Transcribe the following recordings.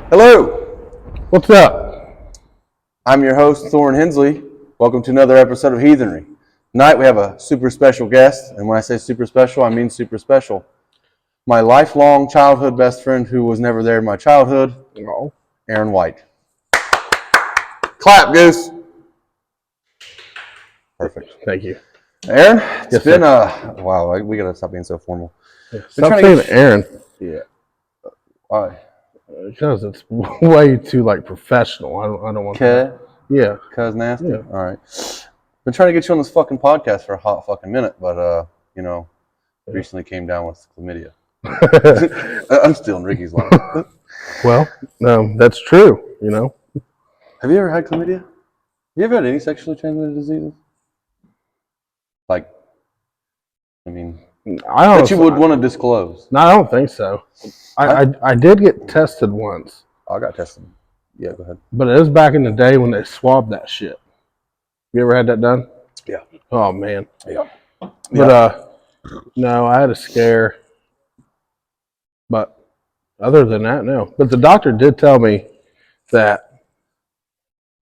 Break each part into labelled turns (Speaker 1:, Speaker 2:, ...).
Speaker 1: Hello,
Speaker 2: What's up?
Speaker 1: I'm your host, Thorne Hensley. Welcome to another episode of Heathenry. Tonight we have a super special guest, and when I say super special, I mean super special. My lifelong childhood best friend who was never there in my childhood,
Speaker 2: No.
Speaker 1: Aron White. Clap, Goose. Perfect.
Speaker 2: Thank you.
Speaker 1: Aron, it's
Speaker 2: Yes,
Speaker 1: been
Speaker 2: sir.
Speaker 1: wow. We gotta stop being so formal.
Speaker 2: Stop saying Aaron.
Speaker 1: Yeah. Why?
Speaker 2: Because it's way too professional. I don't want that.
Speaker 1: Okay.
Speaker 2: Yeah.
Speaker 1: Cuz nasty.
Speaker 2: Yeah.
Speaker 1: All right. Been trying to get you on this fucking podcast for a hot fucking minute, but recently came down with chlamydia. I'm stealing Ricky's line.
Speaker 2: Well, that's true.
Speaker 1: Have you ever had chlamydia? You ever had any sexually transmitted diseases? I that you would want to disclose.
Speaker 2: No, I don't think so. I did get tested once.
Speaker 1: I got tested. Yeah, go ahead.
Speaker 2: But it was back in the day when they swabbed that shit. You ever had that done?
Speaker 1: Yeah.
Speaker 2: Oh, man.
Speaker 1: Yeah.
Speaker 2: But, no, I had a scare. But other than that, no. But the doctor did tell me that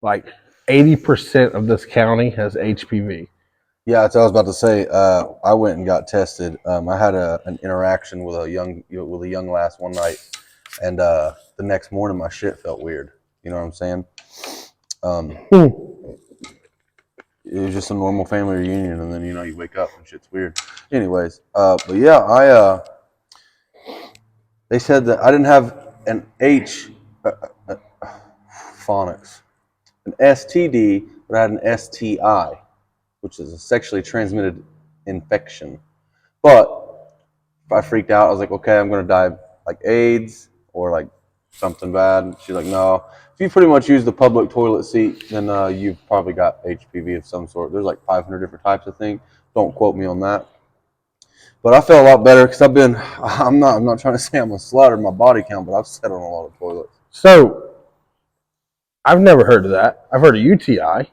Speaker 2: 80% of this county has HPV.
Speaker 1: Yeah, that's what I was about to say. I went and got tested. I had an interaction with a young lass one night, and the next morning my shit felt weird. You know what I'm saying? It was just a normal family reunion, and then you wake up and shit's weird. Anyways, but yeah, they said that I didn't have an phonics, an STD, but I had an STI, which is a sexually transmitted infection. But I freaked out. I was like, okay, I'm going to die like AIDS or something bad. She's like, no. If you pretty much use the public toilet seat, then you've probably got HPV of some sort. There's 500 different types, I think. Don't quote me on that. But I felt a lot better because I'm not trying to say I'm a slut or my body count, but I've sat on a lot of toilets.
Speaker 2: So, I've never heard of that. I've heard of UTI,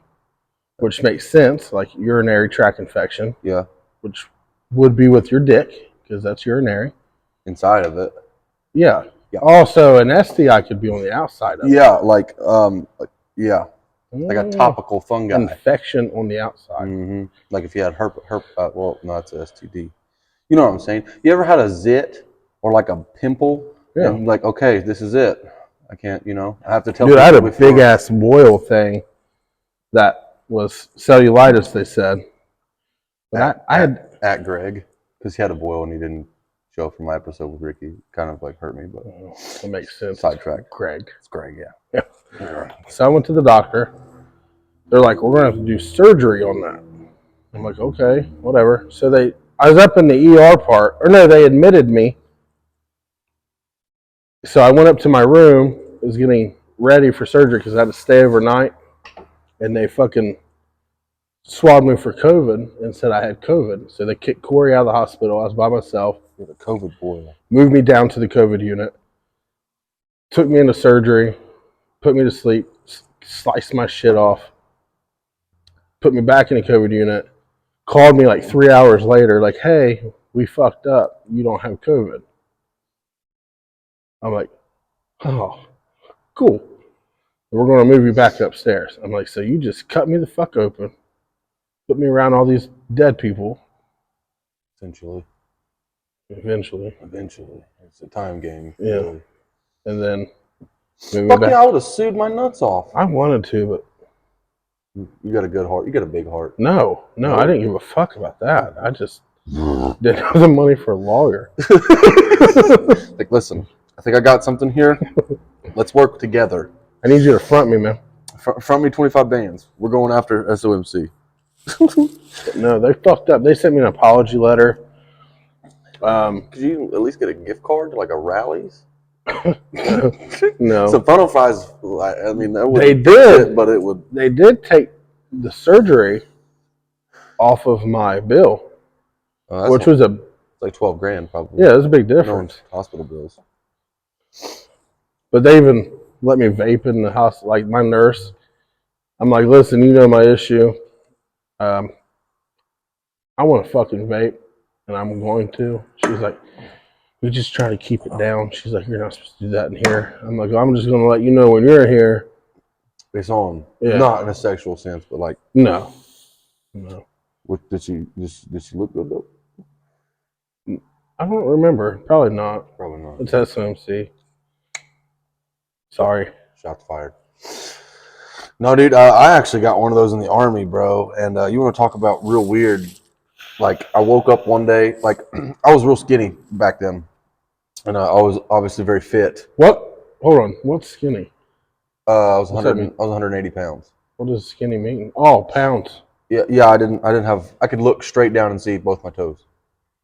Speaker 2: which makes sense, like urinary tract infection.
Speaker 1: Yeah.
Speaker 2: Which would be with your dick, because that's urinary.
Speaker 1: Inside of it.
Speaker 2: Yeah.
Speaker 1: Yeah.
Speaker 2: Also, an STI could be on the outside of it.
Speaker 1: Yeah, like a topical fungi.
Speaker 2: Infection on the outside.
Speaker 1: Mm-hmm. Like if you had well, no, it's a STD. You know what I'm saying? You ever had a zit or a pimple?
Speaker 2: Yeah.
Speaker 1: And okay, this is it. I can't, I have to tell
Speaker 2: Dude,
Speaker 1: people.
Speaker 2: I had a big ass boil thing that was cellulitis, they said. But I had
Speaker 1: at Greg, because he had a boil and he didn't show up for my episode with Ricky. Kind of hurt me, but
Speaker 2: that makes sense.
Speaker 1: Sidetrack.
Speaker 2: Greg.
Speaker 1: It's Greg, yeah. Yeah.
Speaker 2: So I went to the doctor. They're like, we're gonna have to do surgery on that. I'm like, okay, whatever. So I was up in the ER part, or no, they admitted me. So I went up to my room, was getting ready for surgery because I had to stay overnight, and they fucking swabbed me for COVID and said I had COVID. So they kicked Corey out of the hospital. I was by myself.
Speaker 1: With a COVID boil.
Speaker 2: Moved me down to the COVID unit. Took me into surgery. Put me to sleep. Sliced my shit off. Put me back in the COVID unit. Called me 3 hours later, hey, we fucked up. You don't have COVID. I'm like, oh, cool. We're going to move you back upstairs. I'm like, so you just cut me the fuck open. Put me around all these dead people. Eventually.
Speaker 1: It's a time game.
Speaker 2: Yeah. Really. And then
Speaker 1: I would have sued my nuts off.
Speaker 2: I wanted to, but
Speaker 1: you got a good heart. You got a big heart.
Speaker 2: No, I didn't give a fuck about that. I just didn't have the money for a lawyer.
Speaker 1: Listen, I think I got something here. Let's work together.
Speaker 2: I need you to front me, man.
Speaker 1: Front me 25 bands. We're going after SOMC.
Speaker 2: No, they fucked up. They sent me an apology letter.
Speaker 1: Could you at least get a gift card to a Rally's?
Speaker 2: No.
Speaker 1: So funnel fries. I mean, that would.
Speaker 2: They did,
Speaker 1: but it would.
Speaker 2: They did take the surgery off of my bill, which was
Speaker 1: like $12,000 probably.
Speaker 2: Yeah, it was a big difference.
Speaker 1: Hospital bills.
Speaker 2: But they even let me vape in the house. My nurse, I'm like, listen, you know my issue. I want to fucking vape, and I'm going to. She's like, We just try to keep it down. She's like, you're not supposed to do that in here. I'm like, I'm just going to let you know when you're in here.
Speaker 1: It's on.
Speaker 2: Yeah.
Speaker 1: Not in a sexual sense, but like.
Speaker 2: No.
Speaker 1: What, did she look good though?
Speaker 2: I don't remember. Probably not.
Speaker 1: Probably not.
Speaker 2: It's SMC. Sorry.
Speaker 1: Shots fired. No, dude, I actually got one of those in the Army, bro. And you want to talk about real weird? Like, I woke up one day, like, I was real skinny back then. And I was obviously very fit.
Speaker 2: What? Hold on. What's skinny?
Speaker 1: I was
Speaker 2: What's that
Speaker 1: 100.
Speaker 2: mean?
Speaker 1: I was 180 pounds.
Speaker 2: What does skinny mean? Oh, pounds.
Speaker 1: Yeah. I didn't have. I could look straight down and see both my toes,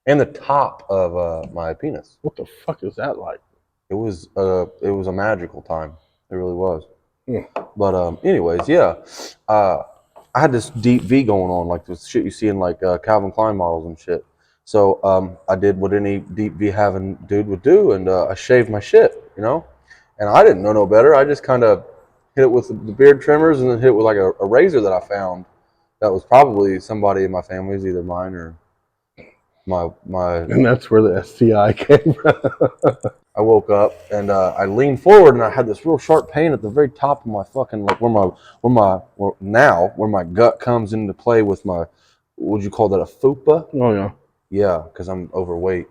Speaker 1: and the top of my penis.
Speaker 2: What the fuck is that like?
Speaker 1: It was a magical time. It really was.
Speaker 2: Hmm.
Speaker 1: But anyways, yeah. I had this deep V going on, like the shit you see in like Calvin Klein models and shit. So I did what any deep V having dude would do, and I shaved my shit, you know. And I didn't know no better. I just kind of hit it with the beard trimmers, and then hit it with like a razor that I found. That was probably somebody in my family's, either mine or my.
Speaker 2: And that's where the STI came from.
Speaker 1: I woke up and I leaned forward and I had this real sharp pain at the very top of my fucking, like where my gut comes into play with my, what would you call that, a fupa?
Speaker 2: Oh yeah.
Speaker 1: Yeah, because I'm overweight.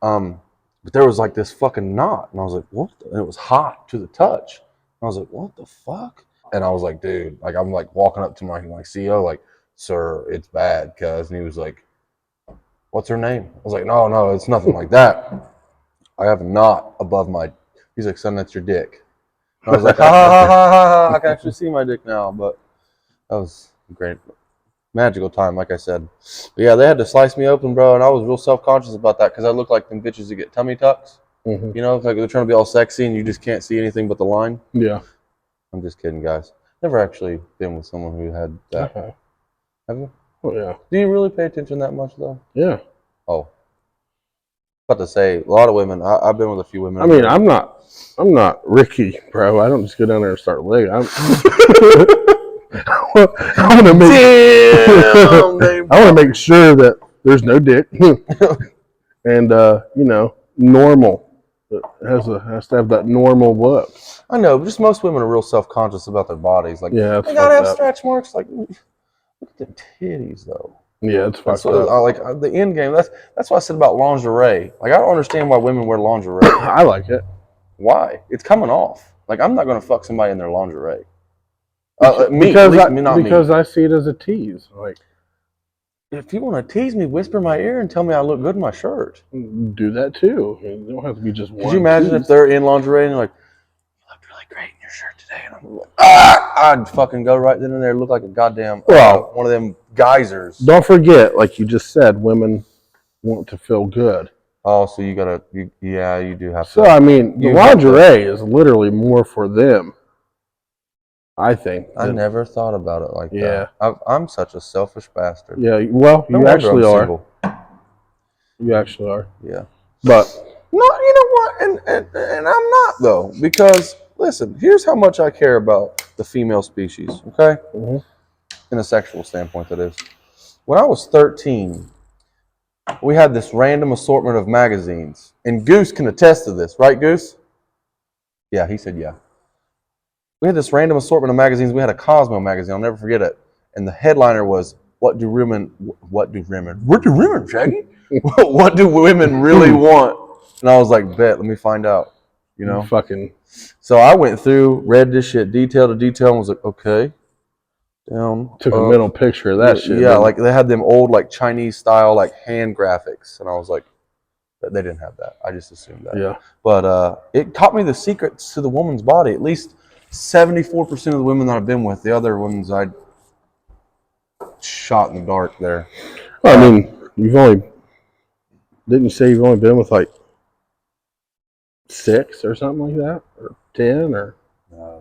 Speaker 1: But there was like this fucking knot, and I was like, what? And it was hot to the touch. I was like, what the fuck? And I was like, dude, like I'm like walking up to my CEO, like, sir, it's bad, cuz. And he was like, what's her name? I was like, no, it's nothing like that. I have a knot above my. He's like, son, that's your dick. And I was like, ha ha ha ha ha. I can actually see my dick now, but that was a great, magical time, like I said. But yeah, they had to slice me open, bro, and I was real self-conscious about that because I look like them bitches that get tummy tucks.
Speaker 2: Mm-hmm.
Speaker 1: You know, like they're trying to be all sexy and you just can't see anything but the line.
Speaker 2: Yeah.
Speaker 1: I'm just kidding, guys. Never actually been with someone who had that.
Speaker 2: Okay.
Speaker 1: Have you?
Speaker 2: Oh yeah.
Speaker 1: Do you really pay attention that much, though?
Speaker 2: Yeah.
Speaker 1: Oh. About to say, a lot of women. I've been with a few women.
Speaker 2: I mean, I'm not Ricky, bro. I don't just go down there and start licking. I want to make. I want to make sure that there's no dick, and normal. It has to have that normal look.
Speaker 1: I know, but just most women are real self-conscious about their bodies. Like,
Speaker 2: yeah,
Speaker 1: they gotta have stretch marks. Like, look at the titties, though.
Speaker 2: Yeah, it's fucked
Speaker 1: up. Like the end game. That's what I said about lingerie. Like, I don't understand why women wear lingerie.
Speaker 2: I like it.
Speaker 1: Why? It's coming off. Like, I'm not gonna fuck somebody in their lingerie.
Speaker 2: Because I see it as a tease. Like,
Speaker 1: if you want to tease me, whisper in my ear and tell me I look good in my shirt.
Speaker 2: Do that too. You don't have to be just one.
Speaker 1: Could you imagine
Speaker 2: tease.
Speaker 1: if they're in lingerie and you're like, you look really great in your shirt today, and I'm like, I'd fucking go right then and there, look like a goddamn one of them geysers.
Speaker 2: Don't forget, like you just said, women want to feel good.
Speaker 1: Oh, so you gotta, you do have to.
Speaker 2: So I mean, the lingerie is literally more for them. I think.
Speaker 1: I never thought about it like that. I'm such a selfish bastard.
Speaker 2: Yeah, well, you actually are. Single. You actually are.
Speaker 1: Yeah.
Speaker 2: But
Speaker 1: no, you know what? And I'm not though, because listen, here's how much I care about the female species. Okay.
Speaker 2: Mm-hmm.
Speaker 1: In a sexual standpoint, that is. When I was 13, we had this random assortment of magazines, and Goose can attest to this, right, Goose? Yeah, he said yeah. We had this random assortment of magazines. We had a Cosmo magazine. I'll never forget it. And the headliner was, what do women, Shaggy? What do women really want? And I was like, bet, let me find out. You know?
Speaker 2: Fucking.
Speaker 1: So I went through, read this shit detail to detail, and was like, okay. Down.
Speaker 2: Took a mental picture of that shit.
Speaker 1: Yeah, like they had them old, like Chinese style, like hand graphics. And I was like, they didn't have that. I just assumed that.
Speaker 2: Yeah.
Speaker 1: But it taught me the secrets to the woman's body. At least 74% of the women that I've been with, the other ones I shot in the dark there.
Speaker 2: Well, I mean, didn't you say you've only been with like 6 or something like that? Or 10 or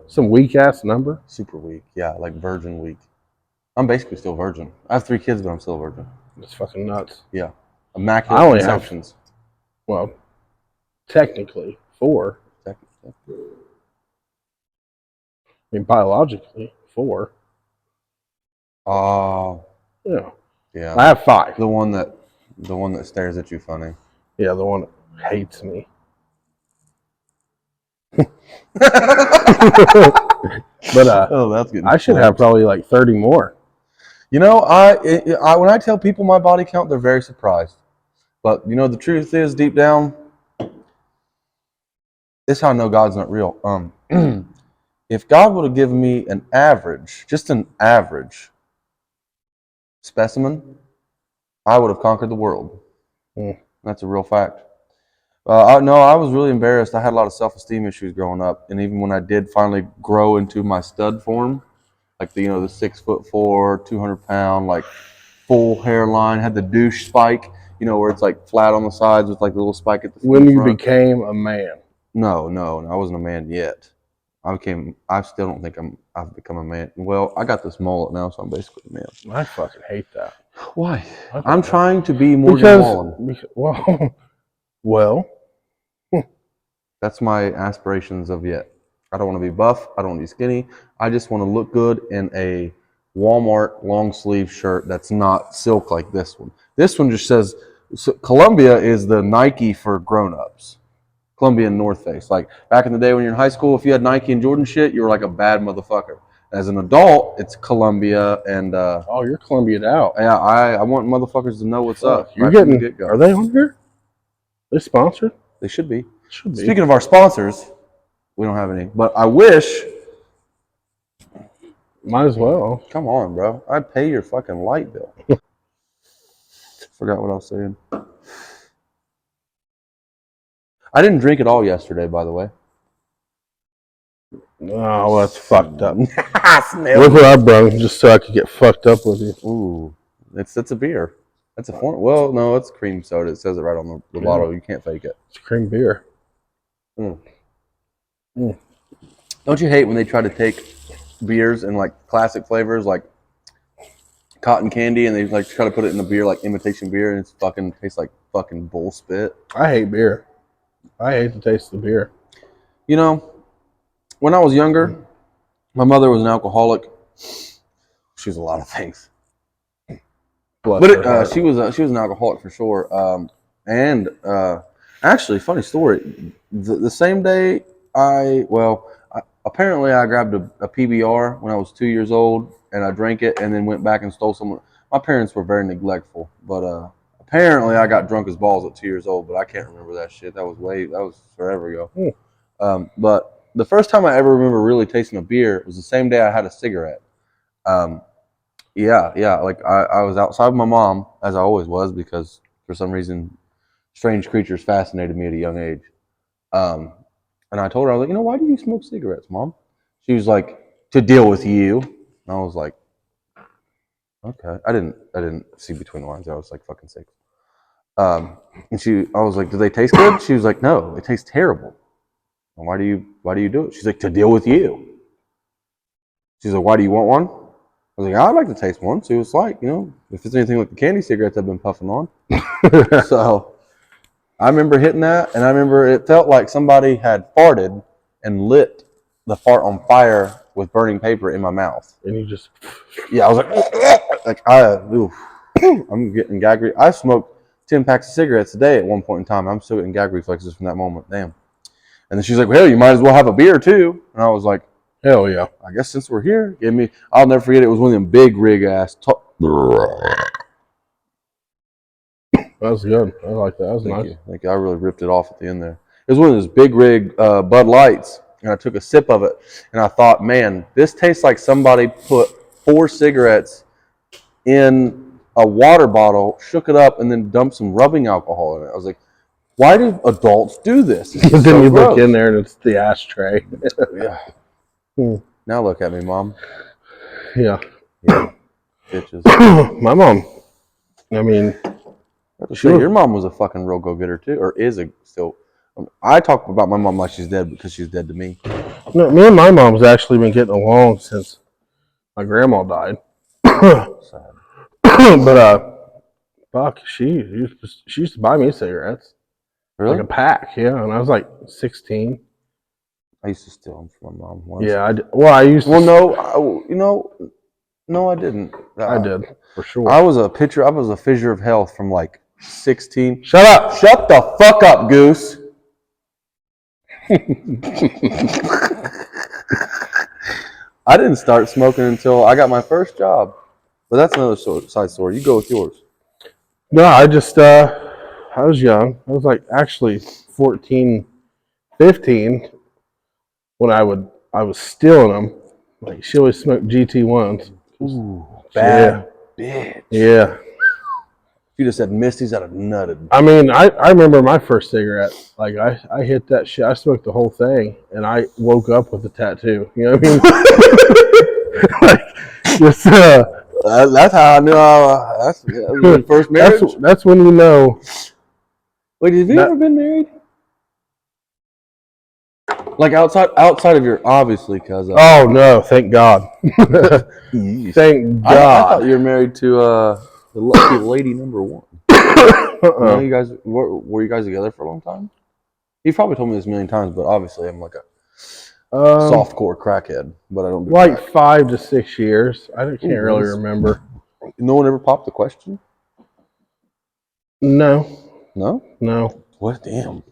Speaker 2: some weak ass number?
Speaker 1: Super weak. Yeah, like virgin weak. I'm basically still virgin. I have 3 kids, but I'm still a virgin.
Speaker 2: That's fucking nuts.
Speaker 1: Yeah. Immaculate conceptions.
Speaker 2: Well, technically 4.
Speaker 1: Technically.
Speaker 2: I mean, biologically, 4.
Speaker 1: Yeah.
Speaker 2: I have 5.
Speaker 1: The one that stares at you funny.
Speaker 2: Yeah, the one. hates me. But
Speaker 1: Oh, that's good.
Speaker 2: I should have probably like 30 more.
Speaker 1: You know, I when I tell people my body count, they're very surprised. But you know, the truth is, deep down, this is how I know God's not real. If God would have given me an average, just an average specimen, I would have conquered the world. That's a real fact. No, I was really embarrassed. I had a lot of self-esteem issues growing up, and even when I did finally grow into my stud form, like the 6'4", 200-pound, like full hairline, had the douche spike, where it's like flat on the sides with like the little spike at the
Speaker 2: When you
Speaker 1: front.
Speaker 2: became a man.
Speaker 1: No, I wasn't a man yet. I still don't think I've become a man. Well, I got this mullet now, so I'm basically a man.
Speaker 2: I fucking hate that.
Speaker 1: Why? I'm trying to be Morgan Wallen.
Speaker 2: Well,
Speaker 1: that's my aspirations of yet. I don't want to be buff. I don't want to be skinny. I just want to look good in a Walmart long sleeve shirt that's not silk like this one. This one just says Columbia is the Nike for grown-ups. Columbia and North Face. Like back in the day when you're in high school, if you had Nike and Jordan shit, you were like a bad motherfucker. As an adult, it's Columbia and
Speaker 2: you're Columbia'd out.
Speaker 1: Yeah, I want motherfuckers to know what's up.
Speaker 2: You're right getting. The are they on here? They sponsored?
Speaker 1: They should be.
Speaker 2: Should be.
Speaker 1: Speaking of our sponsors, we don't have any, but I wish.
Speaker 2: Might as well.
Speaker 1: Come on, bro. I'd pay your fucking light bill. Forgot what I was saying. I didn't drink at all yesterday, by the way.
Speaker 2: Oh, that's fucked up. Look what I brought just so I could get fucked up with you.
Speaker 1: Ooh, that's a beer. That's a form. Well, no, it's cream soda. It says it right on the bottle. You can't fake it.
Speaker 2: It's cream beer.
Speaker 1: Don't you hate when they try to take beers and like classic flavors like cotton candy and they like try to put it in the beer like imitation beer and it's fucking tastes like fucking bull spit?
Speaker 2: I hate beer. I hate the taste of the beer.
Speaker 1: You know, when I was younger, my mother was an alcoholic. She was a lot of things, but she was an alcoholic for sure. Actually, funny story. The same day apparently I grabbed a PBR when I was 2 years old and I drank it and then went back and stole some. My parents were very neglectful, but apparently I got drunk as balls at 2 years old, but I can't remember that shit. That was forever ago. But the first time I ever remember really tasting a beer was the same day I had a cigarette. Like I was outside with my mom, as I always was, because for some reason, strange creatures fascinated me at a young age. And I told her, I was like, why do you smoke cigarettes, Mom? She was like, to deal with you. And I was like, okay. I didn't see between the lines. I was like fucking 6. And I was like, do they taste good? She was like, no, it tastes terrible. And why do you do it? She's like, to deal with you. She's like, why do you want one? I was like, I'd like to taste one, see what it's like, if it's anything like the candy cigarettes I've been puffing on. So I remember hitting that, and I remember it felt like somebody had farted and lit the fart on fire with burning paper in my mouth.
Speaker 2: And you just...
Speaker 1: Yeah, I was I'm getting gag reflexes. I smoked 10 packs of cigarettes a day at one point in time. I'm still getting gag reflexes from that moment. Damn. And then she's like, well, hell, you might as well have a beer, too. And I was like,
Speaker 2: hell yeah.
Speaker 1: I guess since we're here, I'll never forget it. It was one of them big rig ass.
Speaker 2: That was good. I like that. That was nice.
Speaker 1: Thank you. I really ripped it off at the end there. It was one of those big rig Bud Lights, and I took a sip of it, and I thought, man, this tastes like somebody put 4 cigarettes in a water bottle, shook it up, and then dumped some rubbing alcohol in it. I was like, why do adults do this?
Speaker 2: Then you look in there, and it's the ashtray.
Speaker 1: Yeah. Now look at me, Mom.
Speaker 2: Yeah.
Speaker 1: Bitches.
Speaker 2: My mom, I mean...
Speaker 1: Your mom was a fucking real go-getter too, or is still. I talk about my mom like she's dead because she's dead to me.
Speaker 2: No, me and my mom's actually been getting along since my grandma died. But fuck, she used to buy me cigarettes.
Speaker 1: Really?
Speaker 2: Like a pack, yeah. And I was like 16.
Speaker 1: I used to steal them from my mom once.
Speaker 2: Yeah, I used to.
Speaker 1: Well, no, I didn't.
Speaker 2: I did for sure.
Speaker 1: I was a fissure of health from like 16.
Speaker 2: Shut up.
Speaker 1: Shut the fuck up, Goose. I didn't start smoking until I got my first job. But that's another side story. You go with yours.
Speaker 2: No, I was young. I was like actually 14, 15 when I was stealing them. Like she always smoked GT1s.
Speaker 1: Ooh, bad bitch.
Speaker 2: Yeah.
Speaker 1: If you just said Misty's, I'd have nutted.
Speaker 2: I mean, I remember my first cigarette. Like I hit that shit. I smoked the whole thing, and I woke up with a tattoo. You know what I mean? Like just
Speaker 1: That's how I knew. That's my first marriage.
Speaker 2: that's when you know.
Speaker 1: Wait, have you ever been married? Like outside of your obviously, cause.
Speaker 2: Oh no! Thank God. Thank God.
Speaker 1: I thought you were married to the lucky lady number one. No, you guys were you guys together for a long time? You've probably told me this a million times, but obviously I'm like a softcore crackhead. But I don't do
Speaker 2: like
Speaker 1: crack.
Speaker 2: 5 to 6 years. I can't really remember.
Speaker 1: No one ever popped the question.
Speaker 2: No.
Speaker 1: What? Damn.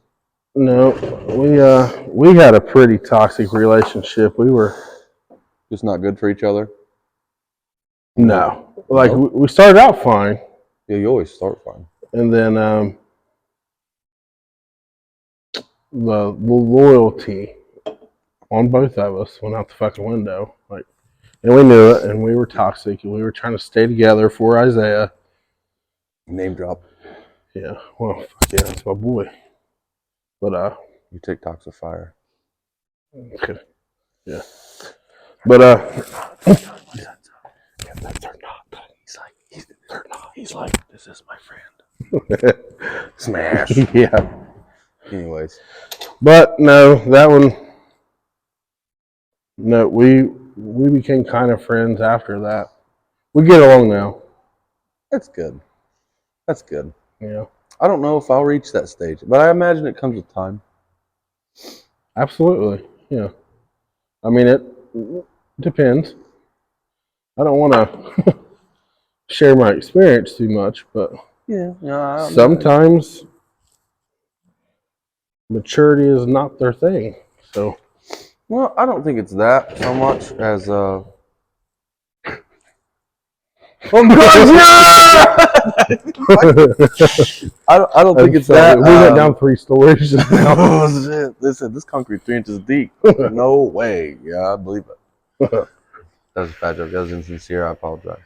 Speaker 2: No. We had a pretty toxic relationship. We were
Speaker 1: Just not good for each other.
Speaker 2: no. Like we started out fine.
Speaker 1: Yeah, you always start fine.
Speaker 2: And then the loyalty on both of us went out the fucking window. Like, and we knew it, and we were toxic, and we were trying to stay together for Isaiah.
Speaker 1: Name drop.
Speaker 2: Yeah, well, fuck yeah, that's my boy. But
Speaker 1: you take Toxifier.
Speaker 2: Okay. Yeah. But they're not. They're not. He's like, this is my friend.
Speaker 1: Smash.
Speaker 2: Yeah.
Speaker 1: Anyways.
Speaker 2: But no, that one. No, we became kind of friends after that. We get along now.
Speaker 1: That's good. That's good.
Speaker 2: Yeah.
Speaker 1: I don't know if I'll reach that stage, but I imagine it comes with time.
Speaker 2: Absolutely. Yeah. I mean, it depends. I don't want to share my experience too much, but
Speaker 1: yeah,
Speaker 2: sometimes maturity is not their thing. So,
Speaker 1: well, I don't think it's that so much as oh I don't think it's that.
Speaker 2: We went down 3 stories.
Speaker 1: Oh shit! This concrete 3 inches deep. No way. Yeah, I believe it. That was a bad joke. That was insincere. I apologize.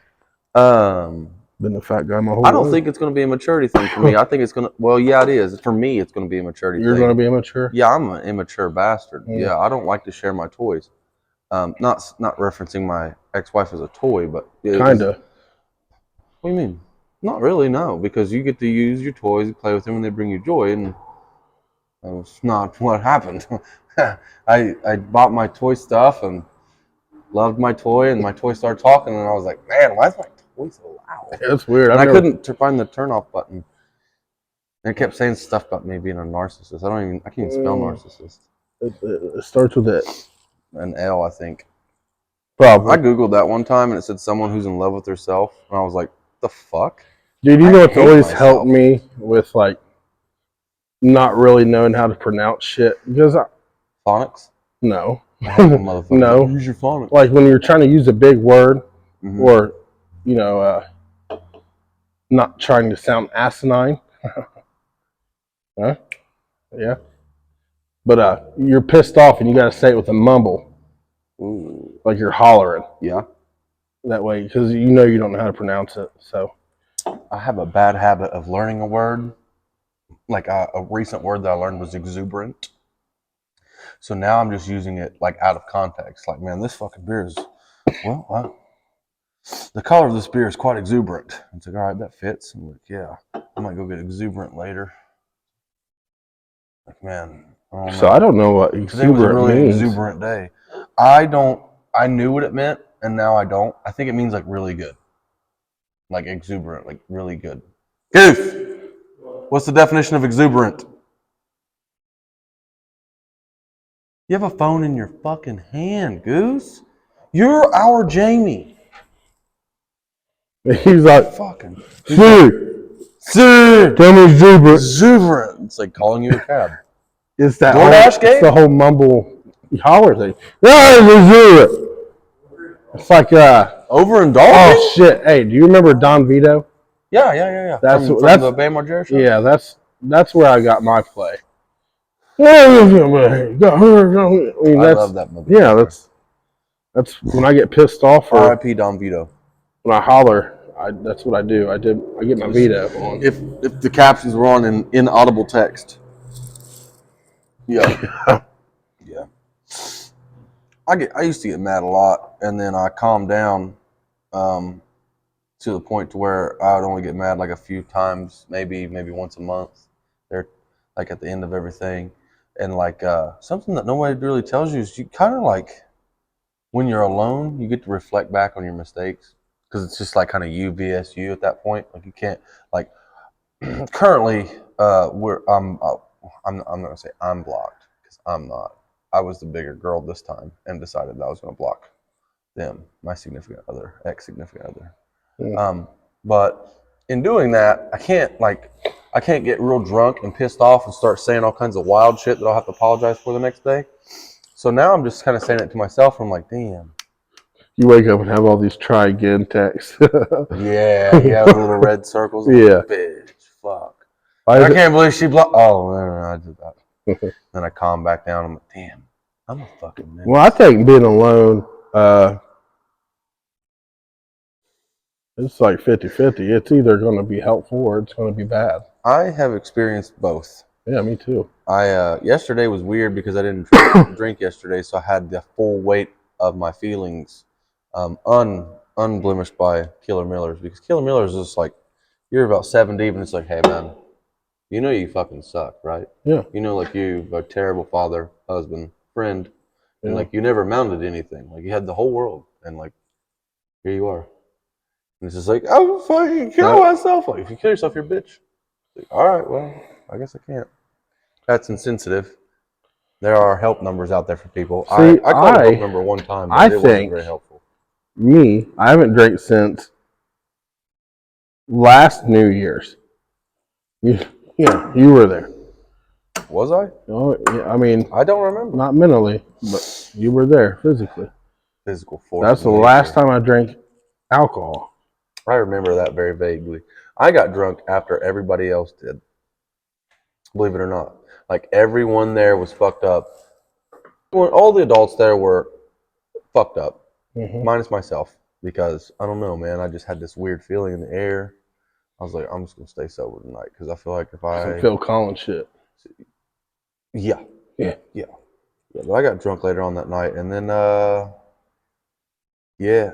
Speaker 2: Been a fat guy my whole life.
Speaker 1: I don't think it's going to be a maturity thing for me. I think it's going to. Well, yeah, it is. For me, it's going to be a maturity.
Speaker 2: You're going to be immature.
Speaker 1: Yeah, I'm an immature bastard. Yeah, I don't like to share my toys. Not referencing my ex-wife as a toy, but
Speaker 2: Kinda.
Speaker 1: What do you mean? Not really, no, because you get to use your toys and play with them, and they bring you joy, and that's not what happened. I bought my toy stuff and loved my toy, and my toy started talking, and I was like, man, why is my toy so loud?
Speaker 2: That's weird.
Speaker 1: And I couldn't find the turn off button. And it kept saying stuff about me being a narcissist. I can't even spell narcissist.
Speaker 2: It starts with it.
Speaker 1: An L, I think.
Speaker 2: Probably.
Speaker 1: I googled that one time, and it said someone who's in love with herself, and I was like, the fuck?
Speaker 2: Dude, you know what's always helped me with like not really knowing how to pronounce shit? Because
Speaker 1: phonics?
Speaker 2: No.
Speaker 1: No. Use your phonics.
Speaker 2: Like when you're trying to use a big word or, not trying to sound asinine. Huh? Yeah. But you're pissed off and you got to say it with a mumble.
Speaker 1: Ooh.
Speaker 2: Like you're hollering.
Speaker 1: Yeah.
Speaker 2: That way, because you don't know how to pronounce it. So
Speaker 1: I have a bad habit of learning a word. Like a recent word that I learned was exuberant. So now I'm just using it like out of context. Like, man, this fucking beer is, the color of this beer is quite exuberant. It's like, all right, that fits. I'm like, yeah, I might go get exuberant later. Like, man, I don't know.
Speaker 2: So I don't know what exuberant
Speaker 1: Today was a really
Speaker 2: means.
Speaker 1: exuberant day. I knew what it meant, and now I don't. I think it means like really good. Like exuberant, like really good. Goose! What's the definition of exuberant? You have a phone in your fucking hand, Goose. You're our Jamie.
Speaker 2: He's like,
Speaker 1: fucking.
Speaker 2: Siri.
Speaker 1: Sir,
Speaker 2: Tell me exuberant.
Speaker 1: exuberant. It's like calling you a cab.
Speaker 2: It's that
Speaker 1: DoorDash game?
Speaker 2: It's the whole mumble holler thing. Yeah, it's exuberant. It's like
Speaker 1: Overindulging?
Speaker 2: oh shit. Hey, do you remember Don Vito?
Speaker 1: Yeah.
Speaker 2: That's
Speaker 1: From
Speaker 2: that's
Speaker 1: the Bam Margera show?
Speaker 2: yeah, that's where I got my play. I mean,
Speaker 1: I love that movie.
Speaker 2: Yeah, that's when I get pissed off or
Speaker 1: R.I.P. Don Vito.
Speaker 2: when I holler. That's what I do. I get my Vito on.
Speaker 1: If the captions were on in inaudible text. Yeah. Yeah. I used to get mad a lot, and then I calmed down to the point to where I would only get mad like a few times, maybe once a month. They're like at the end of everything, and like something that nobody really tells you is you kind of like when you're alone, you get to reflect back on your mistakes because it's just like kind of you vs you at that point. Like you can't like currently I'm not gonna say I'm blocked because I'm not. I was the bigger girl this time and decided that I was gonna block them, my significant other, ex significant other.
Speaker 2: Yeah.
Speaker 1: But in doing that, I can't get real drunk and pissed off and start saying all kinds of wild shit that I'll have to apologize for the next day. So now I'm just kind of saying it to myself. And I'm like, damn.
Speaker 2: You wake up and have all these try again texts.
Speaker 1: Yeah, the little red circles.
Speaker 2: Yeah.
Speaker 1: Bitch, fuck. I can't believe she blocked. Oh, no, I did that. Then I calm back down. I'm like, damn, I'm a fucking menace.
Speaker 2: Well, I think being alone, it's like 50-50. It's either going to be helpful or it's going to be bad.
Speaker 1: I have experienced both.
Speaker 2: Yeah, me too.
Speaker 1: Yesterday was weird because I didn't drink yesterday, so I had the full weight of my feelings unblemished by Killer Millers, because Killer Millers is just like, you're about 7 deep and it's like, hey man, you know you fucking suck, right?
Speaker 2: Yeah.
Speaker 1: You know, like you are a terrible father, husband, friend, and
Speaker 2: Yeah.
Speaker 1: like you never amounted to anything. Like you had the whole world, and like here you are. And it's just like, I would fucking kill myself. Like if you kill yourself, you're a bitch. Like, all right, well, I guess I can't. That's insensitive. There are help numbers out there for people.
Speaker 2: See,
Speaker 1: I called a help number one time, but it wasn't very helpful.
Speaker 2: I haven't drank since last New Year's. You were there.
Speaker 1: Was I?
Speaker 2: Oh, yeah, I mean,
Speaker 1: I don't remember.
Speaker 2: not mentally, but you were there physically.
Speaker 1: Physical force.
Speaker 2: That's the last time I drank alcohol.
Speaker 1: I remember that very vaguely. I got drunk after everybody else did. Believe it or not. Like everyone there was fucked up. All the adults there were fucked up, minus myself, because I don't know, man. I just had this weird feeling in the air. I was like, I'm just gonna stay sober tonight because I feel like if I
Speaker 2: some Phil Collins shit.
Speaker 1: Yeah. But I got drunk later on that night, and then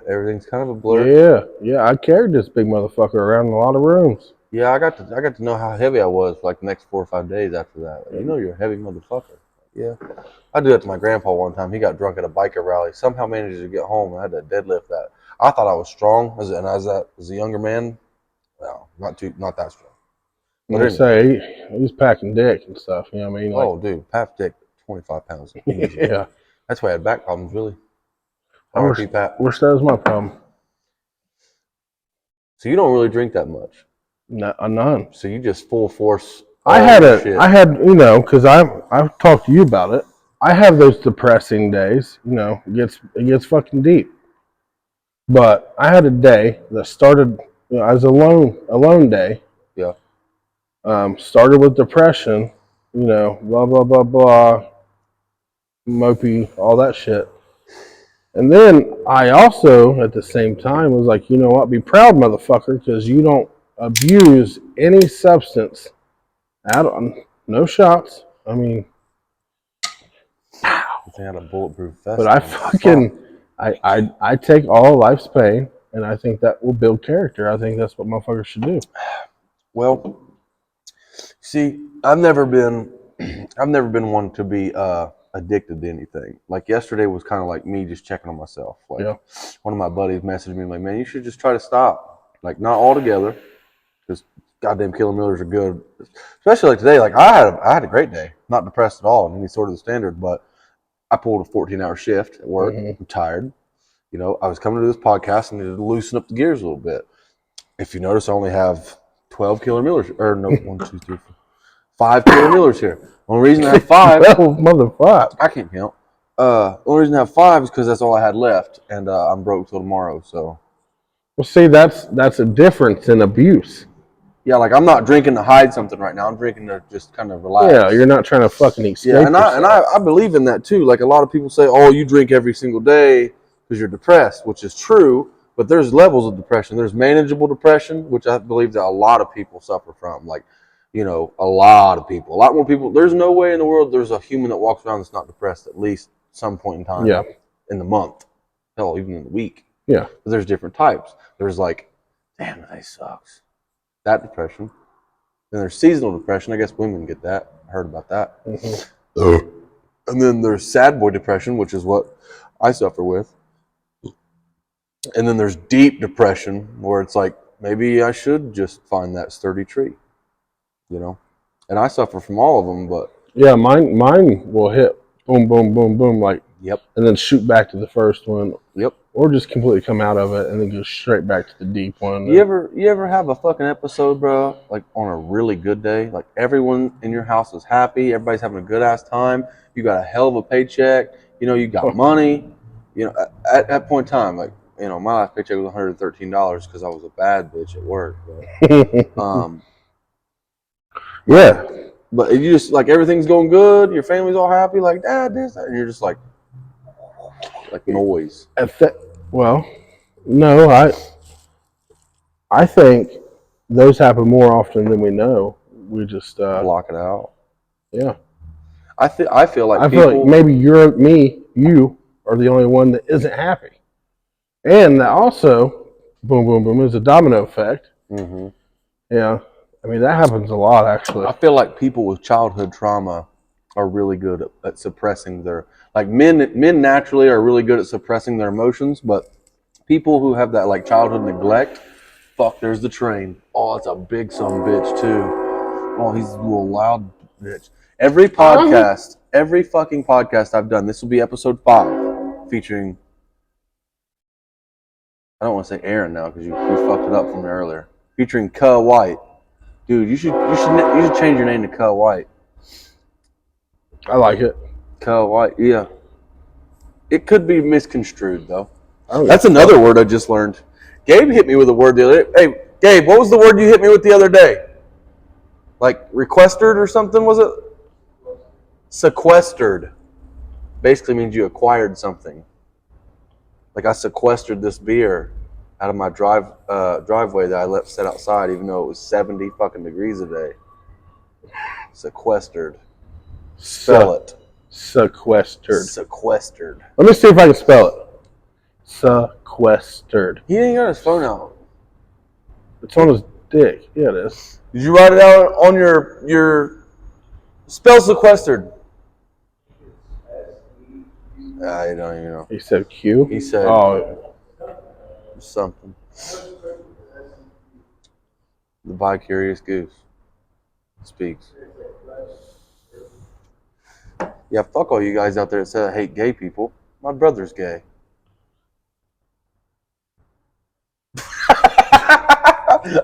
Speaker 1: everything's kind of a blur.
Speaker 2: Yeah. I carried this big motherfucker around in a lot of rooms.
Speaker 1: Yeah, I got to know how heavy I was for like the next 4 or 5 days after that. Like, you know, you're a heavy motherfucker. Yeah, I did that to my grandpa one time. He got drunk at a biker rally. Somehow managed to get home. I had to deadlift that. I thought I was strong as a younger man. Well, not that strong.
Speaker 2: But anyway. Say he was packing dick and stuff. You know what I mean? Like,
Speaker 1: oh, dude, Pat's dick, 25 pounds.
Speaker 2: Yeah,
Speaker 1: that's why I had back problems. Really.
Speaker 2: Pat. Wish that was my problem.
Speaker 1: So you don't really drink that much.
Speaker 2: No, none.
Speaker 1: So you just full force.
Speaker 2: I had because I've talked to you about it. I have those depressing days. You know, it gets fucking deep. But I had a day that started as a alone day.
Speaker 1: Yeah.
Speaker 2: Started with depression. You know, blah blah blah blah, mopey, all that shit. And then I also, at the same time, was like, you know what? Be proud, motherfucker, because you don't abuse any substance. No shots. I mean,
Speaker 1: they had a bulletproof vest.
Speaker 2: But I take all life's pain, and I think that will build character. I think that's what motherfuckers should do.
Speaker 1: Well, see, I've never been one to be addicted to anything. Like yesterday was kind of like me just checking on myself. Like one of my buddies messaged me like, "Man, you should just try to stop. Like not altogether, because goddamn Killer Millers are good. Especially like today. Like I had a great day. Not depressed at all in any sort of the standard, but I pulled a 14-hour shift at work. I'm tired. You know, I was coming to this podcast and needed to loosen up the gears a little bit. If you notice, I only have 12 killer Millers, or no, 1, 2, 3, 4, 5 killer Millers here. The only reason I have 5,
Speaker 2: 12 motherfucker.
Speaker 1: I can't count. The only reason I have 5 is because that's all I had left, and I'm broke till tomorrow. So
Speaker 2: Well, see, that's a difference in abuse.
Speaker 1: yeah, like I'm not drinking to hide something right now. I'm drinking to just kind of relax.
Speaker 2: Yeah, you're not trying to fucking escape.
Speaker 1: Yeah, and I believe in that too. Like a lot of people say, oh, you drink every single day because you're depressed, which is true. But there's levels of depression. There's manageable depression, which I believe that a lot of people suffer from. Like, you know, a lot of people, a lot more people. There's no way in the world there's a human that walks around that's not depressed at least some point in time.
Speaker 2: Yeah.
Speaker 1: In the month, hell, even in the week.
Speaker 2: Yeah.
Speaker 1: But there's different types. There's like, damn, that day sucks. That depression. Then there's seasonal depression. I guess women get that. I heard about that.
Speaker 2: Mm-hmm.
Speaker 1: And then there's sad boy depression, which is what I suffer with. And then there's deep depression, where it's like, maybe I should just find that sturdy tree, you know? And I suffer from all of them, but...
Speaker 2: Yeah, mine will hit boom, boom, boom, boom, like,
Speaker 1: Yep.
Speaker 2: And then shoot back to the first one.
Speaker 1: Yep.
Speaker 2: Or just completely come out of it and then go straight back to the deep one.
Speaker 1: You ever have a fucking episode, bro, like on a really good day? Like everyone in your house is happy, everybody's having a good ass time, you got a hell of a paycheck, you know, you got money, you know, at that point in time, like, you know, my last paycheck was $113 because I was a bad bitch at work. But,
Speaker 2: yeah.
Speaker 1: But you just, like, everything's going good, your family's all happy, like, Dad, this, that, and you're just like noise.
Speaker 2: Well, no, I think those happen more often than we know. We just
Speaker 1: block it out.
Speaker 2: Yeah.
Speaker 1: I feel like
Speaker 2: maybe you are the only one that isn't happy. And that also, boom, boom, boom, is a domino effect.
Speaker 1: Mm-hmm.
Speaker 2: Yeah. I mean, that happens a lot, actually.
Speaker 1: I feel like people with childhood trauma are really good at suppressing their... Like, men naturally are really good at suppressing their emotions, but people who have that, like, childhood neglect, fuck, there's the train. Oh, it's a big son of a bitch, too. Oh, he's a little loud bitch. Every fucking podcast I've done, this will be episode 5, featuring... I don't want to say Aron now because you fucked it up from earlier. Featuring Cuh White. Dude, you should change your name to Cuh White.
Speaker 2: I like it.
Speaker 1: Cuh White, yeah. It could be misconstrued though. That's another word I just learned. Gabe hit me with a word the other day. Hey, Gabe, what was the word you hit me with the other day? Like requestered or something, was it? Sequestered. Basically means you acquired something. Like I sequestered this beer out of my driveway that I left set outside, even though it was 70 fucking degrees a day. Sequestered. Spell it.
Speaker 2: Sequestered.
Speaker 1: Sequestered.
Speaker 2: Let me see if I can spell it. Sequestered.
Speaker 1: He ain't got his phone out.
Speaker 2: It's on his dick. Yeah, it is.
Speaker 1: Did you write it out on your spell sequestered? I don't even know.
Speaker 2: He said Q?
Speaker 1: He said something. The bi-curious goose speaks. Yeah, fuck all you guys out there that say I hate gay people. My brother's gay.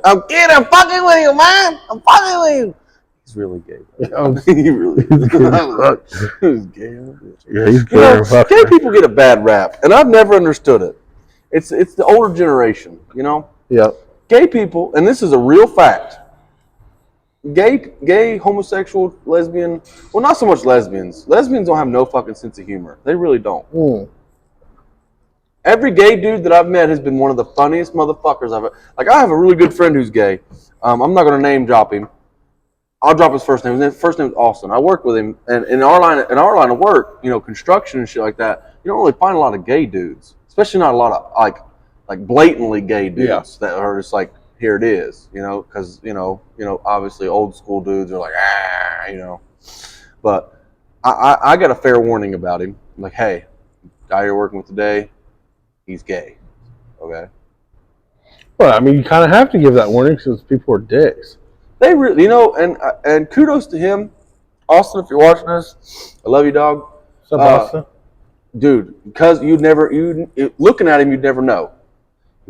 Speaker 1: I'm kidding. I'm fucking with you, man. I'm fucking with you. He's really gay. He really is. He's gay.
Speaker 2: Yeah, he's
Speaker 1: gay people get a bad rap, and I've never understood it. It's the older generation, you know?
Speaker 2: Yeah.
Speaker 1: Gay people, and this is a real fact. Gay, homosexual, lesbian, well, not so much lesbians. Lesbians don't have no fucking sense of humor. They really don't.
Speaker 2: Mm.
Speaker 1: Every gay dude that I've met has been one of the funniest motherfuckers I've ever... Like, I have a really good friend who's gay. I'm not going to name drop him. I'll drop his first name. His first name is Austin. I work with him, and in our line of work, you know, construction and shit like that, you don't really find a lot of gay dudes, especially not a lot of like blatantly gay dudes that are just like, here it is, you know, because you know, obviously old school dudes are like, you know, but I got a fair warning about him. I'm like, hey, guy you're working with today, he's gay, okay?
Speaker 2: Well, I mean, you kind of have to give that warning because people are dicks.
Speaker 1: They really, you know, and kudos to him, Austin. If you're watching this, I love you, dog.
Speaker 2: What's up, Austin?
Speaker 1: Dude, because looking at him, you'd never know.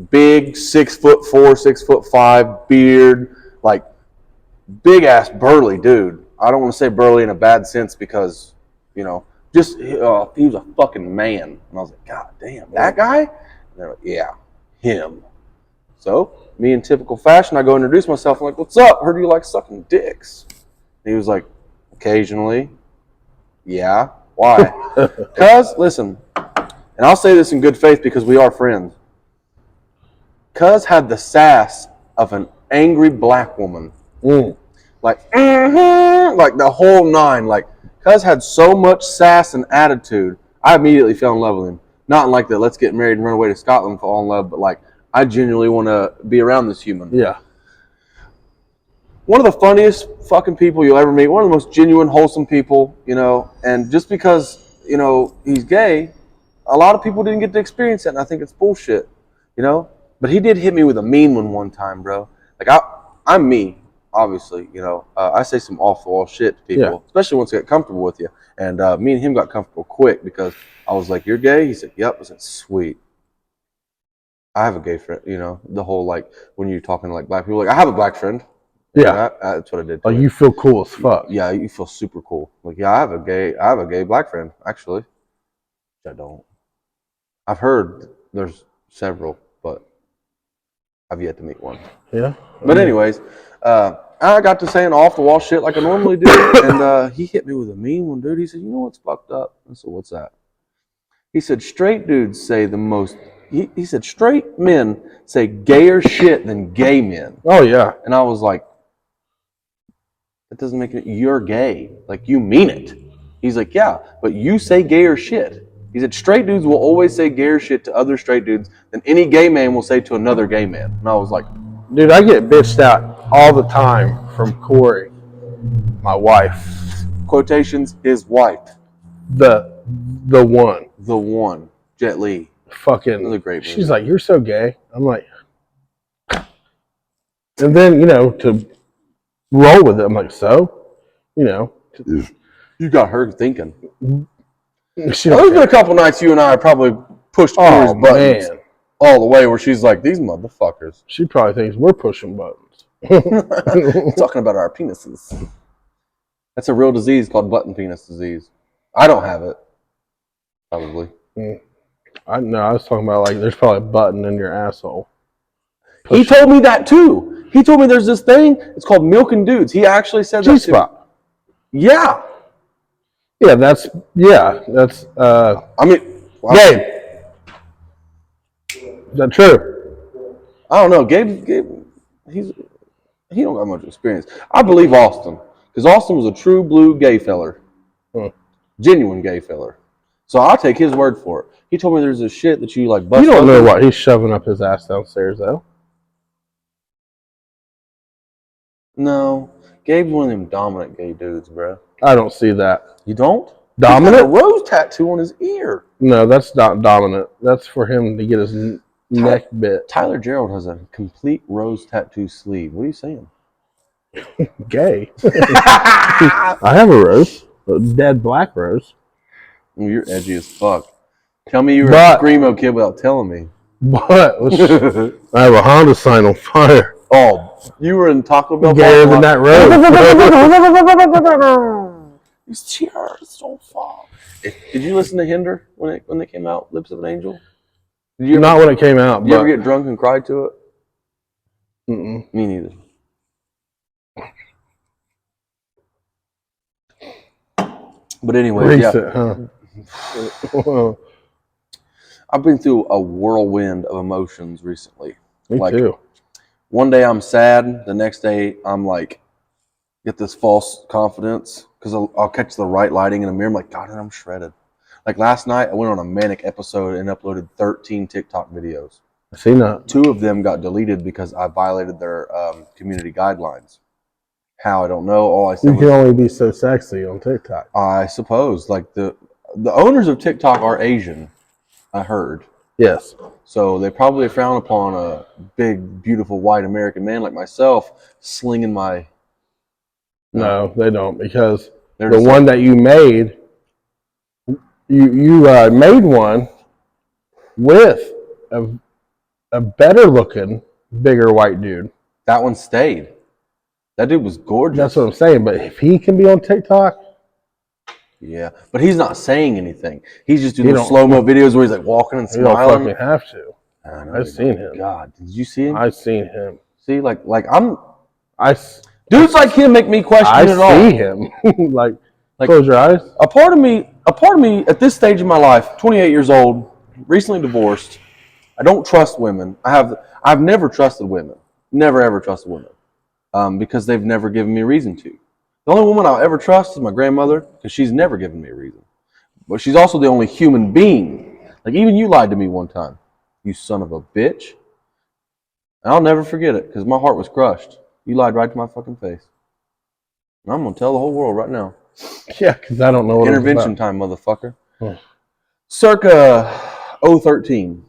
Speaker 1: Big, 6'4", 6'5", beard, like big ass burly dude. I don't want to say burly in a bad sense because, just he was a fucking man. And I was like, God damn, that guy? And they're like, yeah, him. So, me in typical fashion, I go introduce myself. I'm like, what's up? Heard you like sucking dicks. And he was like, occasionally. Yeah. Why? Cuz, listen, and I'll say this in good faith because we are friends. Cuz had the sass of an angry black woman. Like, like the whole nine. Like, Cuz had so much sass and attitude, I immediately fell in love with him. Not in like the let's get married and run away to Scotland and fall in love, but like, I genuinely want to be around this human.
Speaker 2: Yeah.
Speaker 1: One of the funniest fucking people you'll ever meet. One of the most genuine, wholesome people, And just because, he's gay, a lot of people didn't get to experience that, and I think it's bullshit, But he did hit me with a mean one time, bro. Like, I'm me, obviously, I say some off-the-wall shit to people, especially once they get comfortable with you. And me and him got comfortable quick because I was like, you're gay? He said, yep. I said, sweet. I have a gay friend, the whole, like, when you're talking to, like, black people, like, I have a black friend.
Speaker 2: Yeah.
Speaker 1: That's what I did.
Speaker 2: Like, you feel cool as fuck.
Speaker 1: Yeah, you feel super cool. Like, yeah, I have a gay black friend, actually. I don't. I've heard there's several, but I've yet to meet one.
Speaker 2: Yeah.
Speaker 1: But anyways, I got to saying off the wall shit like I normally do, and he hit me with a mean one, dude. He said, "You know what's fucked up?" I said, "What's that?" He said, "Straight dudes say the most." He said, "Straight men say gayer shit than gay men."
Speaker 2: Oh yeah.
Speaker 1: And I was like, "That doesn't make it. You're gay. Like, you mean it." He's like, "Yeah, but you say gayer shit." He said, "Straight dudes will always say gayer shit to other straight dudes than any gay man will say to another gay man." And I was like,
Speaker 2: dude, I get bitched out all the time from Corey, my wife.
Speaker 1: Quotations, his wife.
Speaker 2: The one.
Speaker 1: The one. Jet Li.
Speaker 2: Fucking.
Speaker 1: Another great movie.
Speaker 2: She's like, "You're so gay." I'm like, and then, to roll with it, I'm like, so?
Speaker 1: You got her thinking. There's
Speaker 2: She
Speaker 1: been a couple nights you and I probably pushed Corey's buttons all the way where she's like, these motherfuckers.
Speaker 2: She probably thinks we're pushing buttons.
Speaker 1: Talking about our penises. That's a real disease called button penis disease. I don't have it. Probably.
Speaker 2: I was talking about, like, there's probably a button in your asshole.
Speaker 1: He told me that too. He told me there's this thing, it's called milking dudes. He actually said that.
Speaker 2: G-spot.
Speaker 1: Yeah.
Speaker 2: Yeah, that's
Speaker 1: I mean,
Speaker 2: Gabe. Is that true?
Speaker 1: I don't know. Gabe he don't got much experience. I believe Austin. Because Austin was a true blue gay feller. Genuine gay feller. So I'll take his word for it. He told me there's this shit that you like bust.
Speaker 2: You don't know what he's shoving up his ass downstairs though.
Speaker 1: No. Gabe's one of them dominant gay dudes, bro.
Speaker 2: I don't see that.
Speaker 1: You don't?
Speaker 2: Dominant?
Speaker 1: He's got a rose tattoo on his ear.
Speaker 2: No, that's not dominant. That's for him to get his neck bit.
Speaker 1: Tyler Gerald has a complete rose tattoo sleeve. What are you saying?
Speaker 2: Gay. I have a rose. A dead black rose.
Speaker 1: You're edgy as fuck. Tell me you were a Screamo kid without telling me.
Speaker 2: But I have a Honda sign on fire.
Speaker 1: Oh, you were in Taco Bell.
Speaker 2: Gayer than that rose.
Speaker 1: These tears don't fall. Did you listen to Hinder when they came out? Lips of an Angel.
Speaker 2: Not when it came out.
Speaker 1: Did you ever get drunk and cry to it?
Speaker 2: Mm-mm.
Speaker 1: Me neither. But anyway,
Speaker 2: Recent, huh?
Speaker 1: I've been through a whirlwind of emotions recently.
Speaker 2: Me too.
Speaker 1: One day I'm sad. The next day I'm like, get this false confidence because I'll catch the right lighting in the mirror. I'm like, God, I'm shredded. Like last night, I went on a manic episode and uploaded 13 TikTok videos.
Speaker 2: I seen that.
Speaker 1: 2 of them got deleted because I violated their community guidelines. How, I don't know. All I said
Speaker 2: you can only be so sexy on TikTok.
Speaker 1: I suppose. Like the owners of TikTok are Asian, I heard.
Speaker 2: Yes.
Speaker 1: So they probably frown upon a big, beautiful white American man like myself slinging my...
Speaker 2: No, they don't, because the one that you made, you made one with a better looking, bigger white dude.
Speaker 1: That one stayed. That dude was gorgeous.
Speaker 2: That's what I'm saying. But if he can be on TikTok,
Speaker 1: yeah, but he's not saying anything. He's just doing those slow-mo videos where he's like walking and smiling.
Speaker 2: He don't fucking have to.
Speaker 1: I've seen him. God, did you see him?
Speaker 2: I've seen him.
Speaker 1: See, dudes like him make me question it all.
Speaker 2: I see him. like, close your eyes.
Speaker 1: A part of me at this stage of my life, 28 years old, recently divorced. I don't trust women. I've never trusted women. Never ever trusted women. Because they've never given me a reason to. The only woman I'll ever trust is my grandmother, because she's never given me a reason. But she's also the only human being. Like, even you lied to me one time, you son of a bitch. And I'll never forget it, because my heart was crushed. You lied right to my fucking face. And I'm going to tell the whole world right now.
Speaker 2: Yeah, because I don't know what
Speaker 1: Intervention time, motherfucker.
Speaker 2: Oh.
Speaker 1: Circa 013,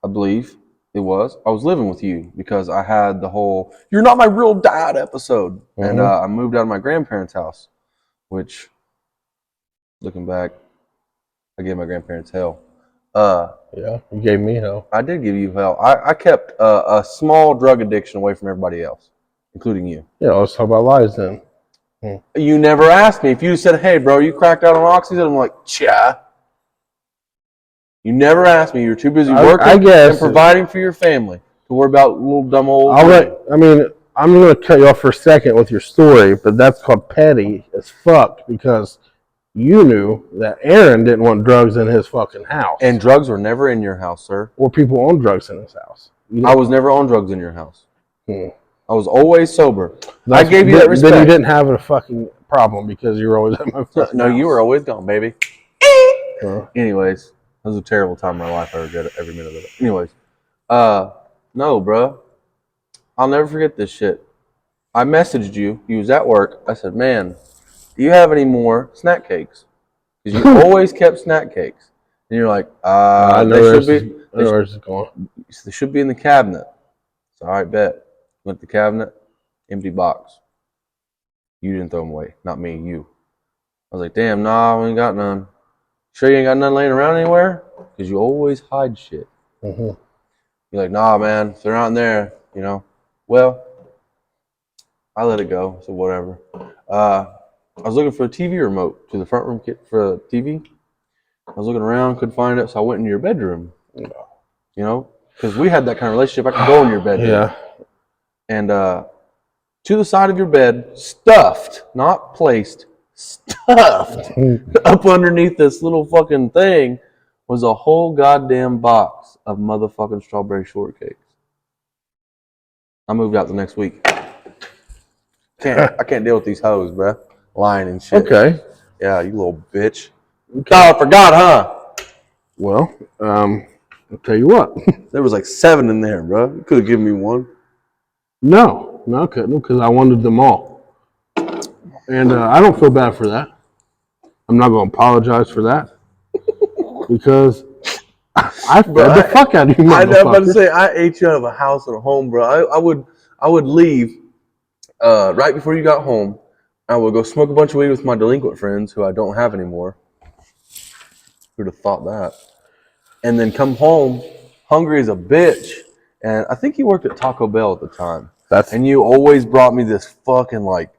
Speaker 1: I believe. It was. I was living with you because I had the whole "you're not my real dad" episode, and I moved out of my grandparents' house, which, looking back, I gave my grandparents hell.
Speaker 2: Yeah, you gave me hell.
Speaker 1: I did give you hell. I kept a small drug addiction away from everybody else, including you.
Speaker 2: Yeah, let's talk about lies then.
Speaker 1: You never asked me. If you said, "Hey, bro, you cracked out on oxys," I'm like, "Cha." You never asked me. You're too busy working and providing for your family to worry about little dumb old.
Speaker 2: I'm going to cut you off for a second with your story, but that's called petty as fuck because you knew that Aron didn't want drugs in his fucking house.
Speaker 1: And drugs were never in your house, sir.
Speaker 2: Or people on drugs in his house.
Speaker 1: I was never on drugs in your house. I was always sober. I gave you that respect.
Speaker 2: Then you didn't have a fucking problem because you were always at my fucking
Speaker 1: No,
Speaker 2: house.
Speaker 1: you were always gone, baby. Anyways. That was a terrible time in my life. I regret it every minute of it. Anyways, no, bro. I'll never forget this shit. I messaged you. You was at work. I said, "Man, do you have any more snack cakes?" Because you always kept snack cakes. And you're like,
Speaker 2: I know where this is going.
Speaker 1: They should be in the cabinet. So, all right, bet. Went to the cabinet, empty box. You didn't throw them away. Not me, you. I was like, damn, nah, we ain't got none. Sure you ain't got nothing laying around anywhere? Because you always hide shit. You're like, nah, man, if they're not in there, you know. Well, I let it go, so whatever. I was looking for a TV remote to the front room kit for a TV. I was looking around, couldn't find it, so I went into your bedroom. You know, because we had that kind of relationship. I could go in your bedroom.
Speaker 2: Yeah.
Speaker 1: And to the side of your bed, stuffed, not placed, stuffed up underneath this little fucking thing was a whole goddamn box of motherfucking strawberry shortcakes. I moved out the next week. I can't deal with these hoes, bruh. Lying and shit.
Speaker 2: Okay.
Speaker 1: Yeah, you little bitch. Okay. Oh, I forgot, huh?
Speaker 2: Well, I'll tell you what.
Speaker 1: There was like 7 in there, bruh. You could have given me one.
Speaker 2: No, I couldn't because I wanted them all. And I don't feel bad for that. I'm not going to apologize for that because I fed the fuck out of you, motherfucker.
Speaker 1: I'm about to say, I ate you out of a house and a home, bro. I would leave right before you got home. I would go smoke a bunch of weed with my delinquent friends who I don't have anymore. Who'd have thought that? And then come home hungry as a bitch. And I think you worked at Taco Bell at the time. And you always brought me this fucking, like,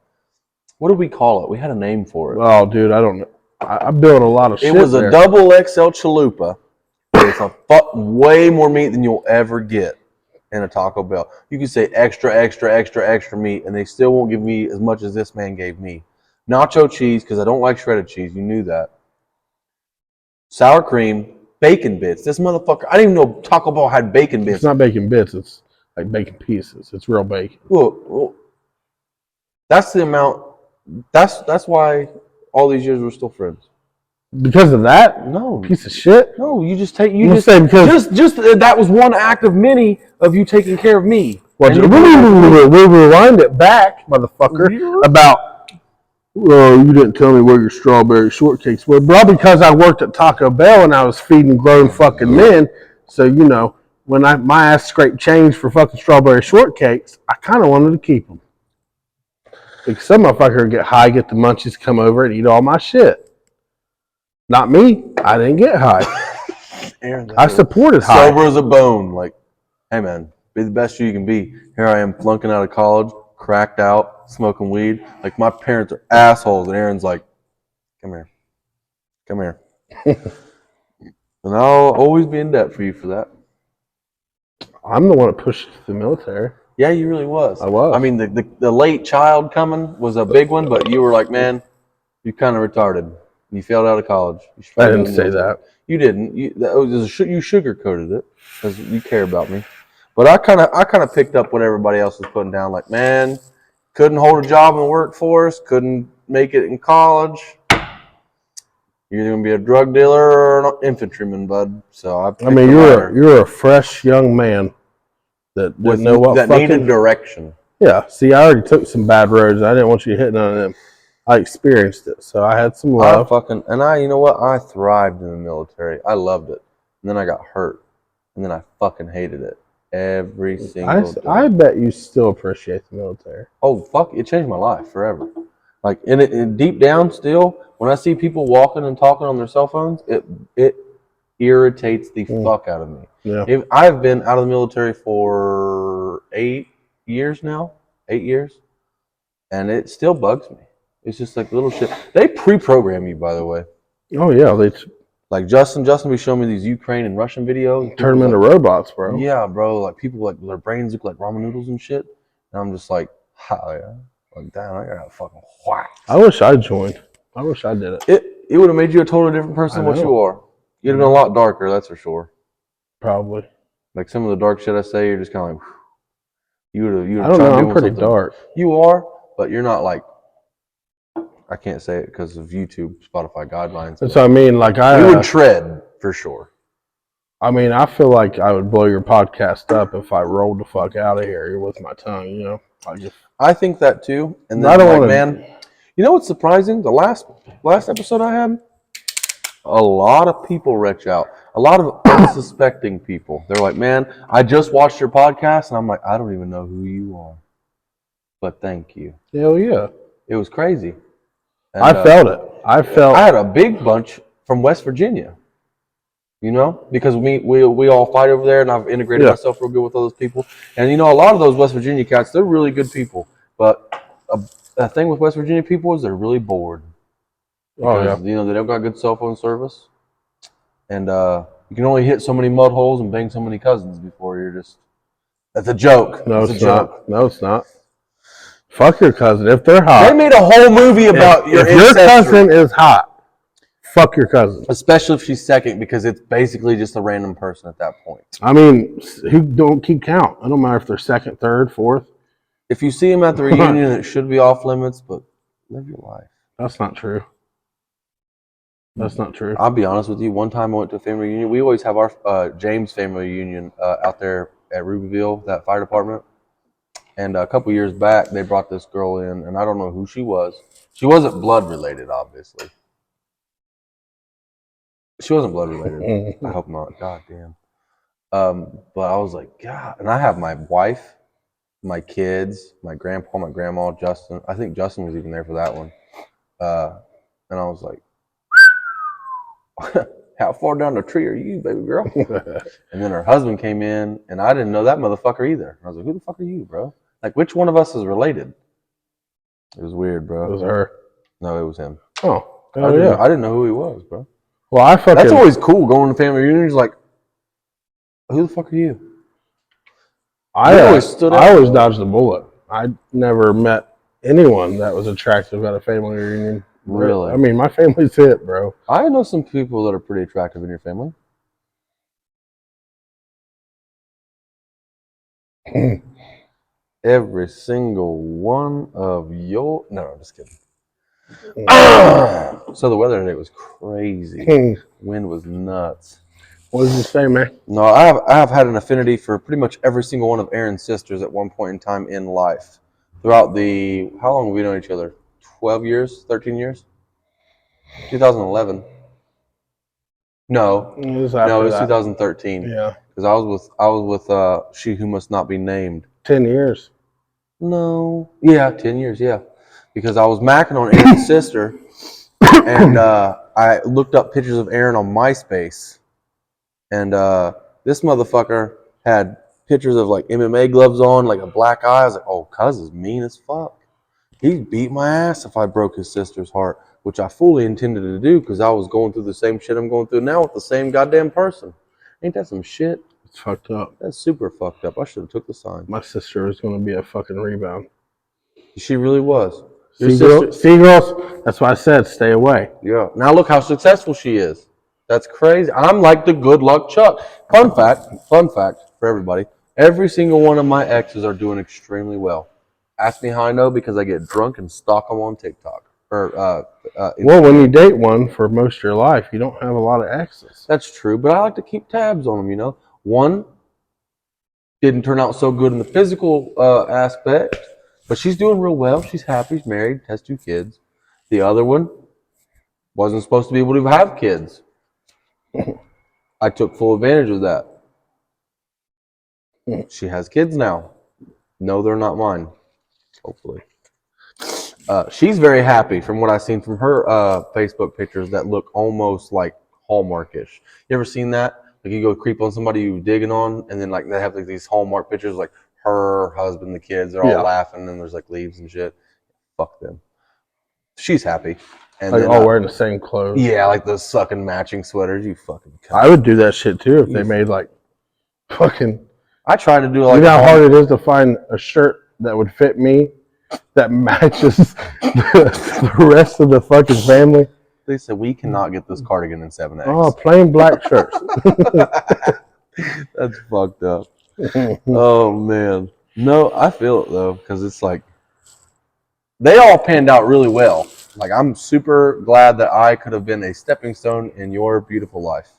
Speaker 1: what do we call it? We had a name for it.
Speaker 2: Oh, dude, I don't know. I built a lot of shit.
Speaker 1: It was a double XL chalupa. It's way more meat than you'll ever get in a Taco Bell. You can say extra, extra, extra, extra meat, and they still won't give me as much as this man gave me. Nacho cheese, because I don't like shredded cheese. You knew that. Sour cream, bacon bits. This motherfucker, I didn't even know Taco Bell had bacon bits.
Speaker 2: It's not bacon bits. It's like bacon pieces. It's real bacon.
Speaker 1: Well, that's the amount. That's why all these years we're still friends.
Speaker 2: Because of that?
Speaker 1: No.
Speaker 2: Piece of shit?
Speaker 1: No, you just just that was one act of many of you taking care of me.
Speaker 2: Well, we rewind it back, motherfucker, about, well, you didn't tell me where your strawberry shortcakes were. Bro, because I worked at Taco Bell and I was feeding grown fucking men. So, you know, when my ass scraped change for fucking strawberry shortcakes, I kind of wanted to keep them. Because some motherfucker would get high, get the munchies, come over and eat all my shit. Not me. I didn't get high.
Speaker 1: Aron,
Speaker 2: I supported high.
Speaker 1: Sober as a bone. Like, hey, man, be the best you can be. Here I am flunking out of college, cracked out, smoking weed. Like, my parents are assholes, and Aaron's like, come here. Come here. And I'll always be in debt for you for that.
Speaker 2: I'm the one that pushed you to the military.
Speaker 1: Yeah, you really was.
Speaker 2: I was.
Speaker 1: I mean, the late child coming was a big one, but you were like, man, you're kind of retarded. You failed out of college. You should
Speaker 2: I
Speaker 1: probably go
Speaker 2: didn't
Speaker 1: in the
Speaker 2: say
Speaker 1: military."
Speaker 2: that.
Speaker 1: You didn't. You sugarcoated it because you care about me. But I kind of picked up what everybody else was putting down. Like, man, couldn't hold a job in the workforce, couldn't make it in college. You're either gonna be a drug dealer or an infantryman, bud. So I picked the latter.
Speaker 2: you're a fresh young man that didn't know what
Speaker 1: that
Speaker 2: fucking
Speaker 1: needed direction.
Speaker 2: Yeah. See, I already took some bad roads. I didn't want you to hit none of them. I experienced it, so I had some love.
Speaker 1: You know what? I thrived in the military. I loved it. And then I got hurt. And then I fucking hated it every single day.
Speaker 2: I bet you still appreciate the military.
Speaker 1: Oh, fuck. It changed my life forever. Like, in deep down still, when I see people walking and talking on their cell phones, it irritates the fuck out of me.
Speaker 2: Yeah.
Speaker 1: I've been out of the military for 8 years now. 8 years. And it still bugs me. It's just like little shit. They pre-program you, by the way.
Speaker 2: Oh yeah, they
Speaker 1: Like Justin be showing me these Ukraine and Russian videos.
Speaker 2: turn them into robots, bro.
Speaker 1: Yeah, bro. Like people like their brains look like ramen noodles and shit. And I'm just like, oh yeah. Like damn, I got fucking whack.
Speaker 2: I wish I joined. I wish I did it.
Speaker 1: It would have made you a totally different person than what you are. You'd have been a lot darker, that's for sure.
Speaker 2: Probably.
Speaker 1: Like some of the dark shit I say, you're just kind of like, you would.
Speaker 2: I don't know. I'm pretty dark.
Speaker 1: You are, but you're not like. I can't say it because of YouTube, Spotify guidelines.
Speaker 2: That's what I mean. Like
Speaker 1: we would tread for sure.
Speaker 2: I mean, I feel like I would blow your podcast up if I rolled the fuck out of here with my tongue. You know,
Speaker 1: I think that too. And
Speaker 2: I
Speaker 1: then,
Speaker 2: don't
Speaker 1: man, you know what's surprising? The last episode I had, a lot of people reach out. A lot of unsuspecting people. They're like, man, I just watched your podcast, and I'm like, I don't even know who you are, but thank you.
Speaker 2: Hell yeah.
Speaker 1: It was crazy. And,
Speaker 2: I felt it. I
Speaker 1: had a big bunch from West Virginia. You know, because we all fight over there, and I've integrated myself real good with those people. And you know, a lot of those West Virginia cats, they're really good people. But a thing with West Virginia people is they're really bored. Because, you know, they don't got good cell phone service, and you can only hit so many mud holes and bang so many cousins before you're just. That's a joke.
Speaker 2: No, it's not. No, it's not. Fuck your cousin if they're hot.
Speaker 1: They made a whole movie about
Speaker 2: if your cousin is hot. Fuck your cousin.
Speaker 1: Especially if she's second, because it's basically just a random person at that point.
Speaker 2: I mean, who don't keep count? I don't matter if they're second, third, fourth.
Speaker 1: If you see them at the reunion, it should be off limits, but live your life.
Speaker 2: That's not true. That's not true.
Speaker 1: I'll be honest with you. One time I went to a family reunion. We always have our James family reunion out there at Rubyville, that fire department. And a couple years back, they brought this girl in, and I don't know who she was. She wasn't blood related, obviously. She wasn't blood related. I hope not. God damn. But I was like, God. And I have my wife, my kids, my grandpa, my grandma, Justin. I think Justin was even there for that one. And I was like, how far down the tree are you, baby girl? And then her husband came in, and I didn't know that motherfucker either. I was like, who the fuck are you, bro? Like, which one of us is related? It was weird, bro.
Speaker 2: It was her.
Speaker 1: No, it was him.
Speaker 2: Oh,
Speaker 1: I didn't know who he was, bro.
Speaker 2: Well,
Speaker 1: That's always cool, going to family reunions, like, who the fuck are you?
Speaker 2: I always dodged the bullet. I never met anyone that was attractive at a family reunion.
Speaker 1: Really?
Speaker 2: I mean, my family's it, bro.
Speaker 1: I know some people that are pretty attractive in your family. Every single one of your... No, I'm just kidding. So the weather today was crazy. Wind was nuts.
Speaker 2: What does it say, man?
Speaker 1: No, I have had an affinity for pretty much every single one of Aaron's sisters at one point in time in life. Throughout the... How long have we known each other? 12 years? 13 years? 2011. No. It was 2013.
Speaker 2: Yeah.
Speaker 1: Because I was with She Who Must Not Be Named.
Speaker 2: 10 years.
Speaker 1: No. Yeah, 10 years, yeah. Because I was macking on Aaron's sister, and I looked up pictures of Aaron on MySpace. And this motherfucker had pictures of like MMA gloves on, like a black eye. I was like, oh, cuz is mean as fuck. He'd beat my ass if I broke his sister's heart, which I fully intended to do because I was going through the same shit I'm going through now with the same goddamn person. Ain't that some shit?
Speaker 2: It's fucked up.
Speaker 1: That's super fucked up. I should have took the sign.
Speaker 2: My sister was going to be a fucking rebound.
Speaker 1: She really was. Your
Speaker 2: See,
Speaker 1: sister,
Speaker 2: girls? That's why I said stay away.
Speaker 1: yeah. Now look how successful she is. That's crazy. I'm like the good luck Chuck. Fun fact for everybody. Every single one of my exes are doing extremely well. Ask me how I know because I get drunk and stalk them on TikTok. Well,
Speaker 2: when you date one for most of your life, you don't have a lot of exes.
Speaker 1: That's true, but I like to keep tabs on them, you know. One didn't turn out so good in the physical aspect, but she's doing real well. She's happy, she's married, has 2 kids. The other one wasn't supposed to be able to have kids. I took full advantage of that. She has kids now. No, they're not mine. Hopefully. She's very happy from what I've seen from her Facebook pictures that look almost like Hallmarkish. You ever seen that? Like you go creep on somebody you digging on, and then like they have like these Hallmark pictures, like her husband, the kids, they're all laughing, and there's like leaves and shit. Fuck them. She's happy. And
Speaker 2: like
Speaker 1: then,
Speaker 2: all wearing the same clothes.
Speaker 1: Yeah, like those sucking matching sweaters. You fucking cunt.
Speaker 2: I would do that shit too if they made like fucking.
Speaker 1: I try to do like.
Speaker 2: You know how hard it is to find a shirt that would fit me, that matches the rest of the fucking family.
Speaker 1: They said we cannot get this cardigan in 7X.
Speaker 2: Oh, plain black shirts.
Speaker 1: That's fucked up. Oh man, no, I feel it though because it's like they all panned out really well. Like I'm super glad that I could have been a stepping stone in your beautiful life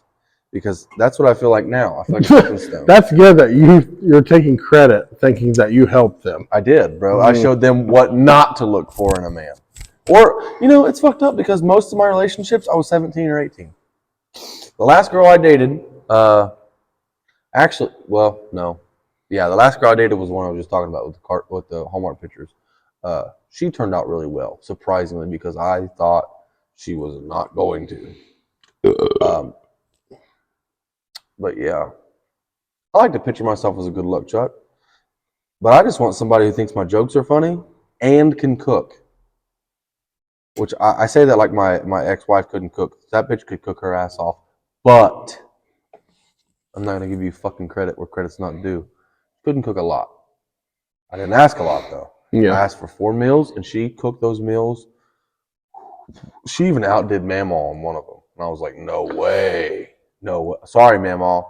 Speaker 1: because that's what I feel like now. I feel like a stepping stone.
Speaker 2: That's good that you're taking credit, thinking that you helped them.
Speaker 1: I did, bro. I showed them what not to look for in a man. Or, you know, it's fucked up because most of my relationships, I was 17 or 18. The last girl I dated, actually, well, no. Yeah, the last girl I dated was the one I was just talking about with the Hallmark pictures. She turned out really well, surprisingly, because I thought she was not going to. But yeah, I like to picture myself as a good luck Chuck. But I just want somebody who thinks my jokes are funny and can cook. Which I say that like my ex-wife couldn't cook. That bitch could cook her ass off. But I'm not going to give you fucking credit where credit's not due. Couldn't cook a lot. I didn't ask a lot, though.
Speaker 2: Yeah.
Speaker 1: I asked for 4 meals, and she cooked those meals. She even outdid Mamaw on one of them. And I was like, no way. No way. Sorry, Mamaw.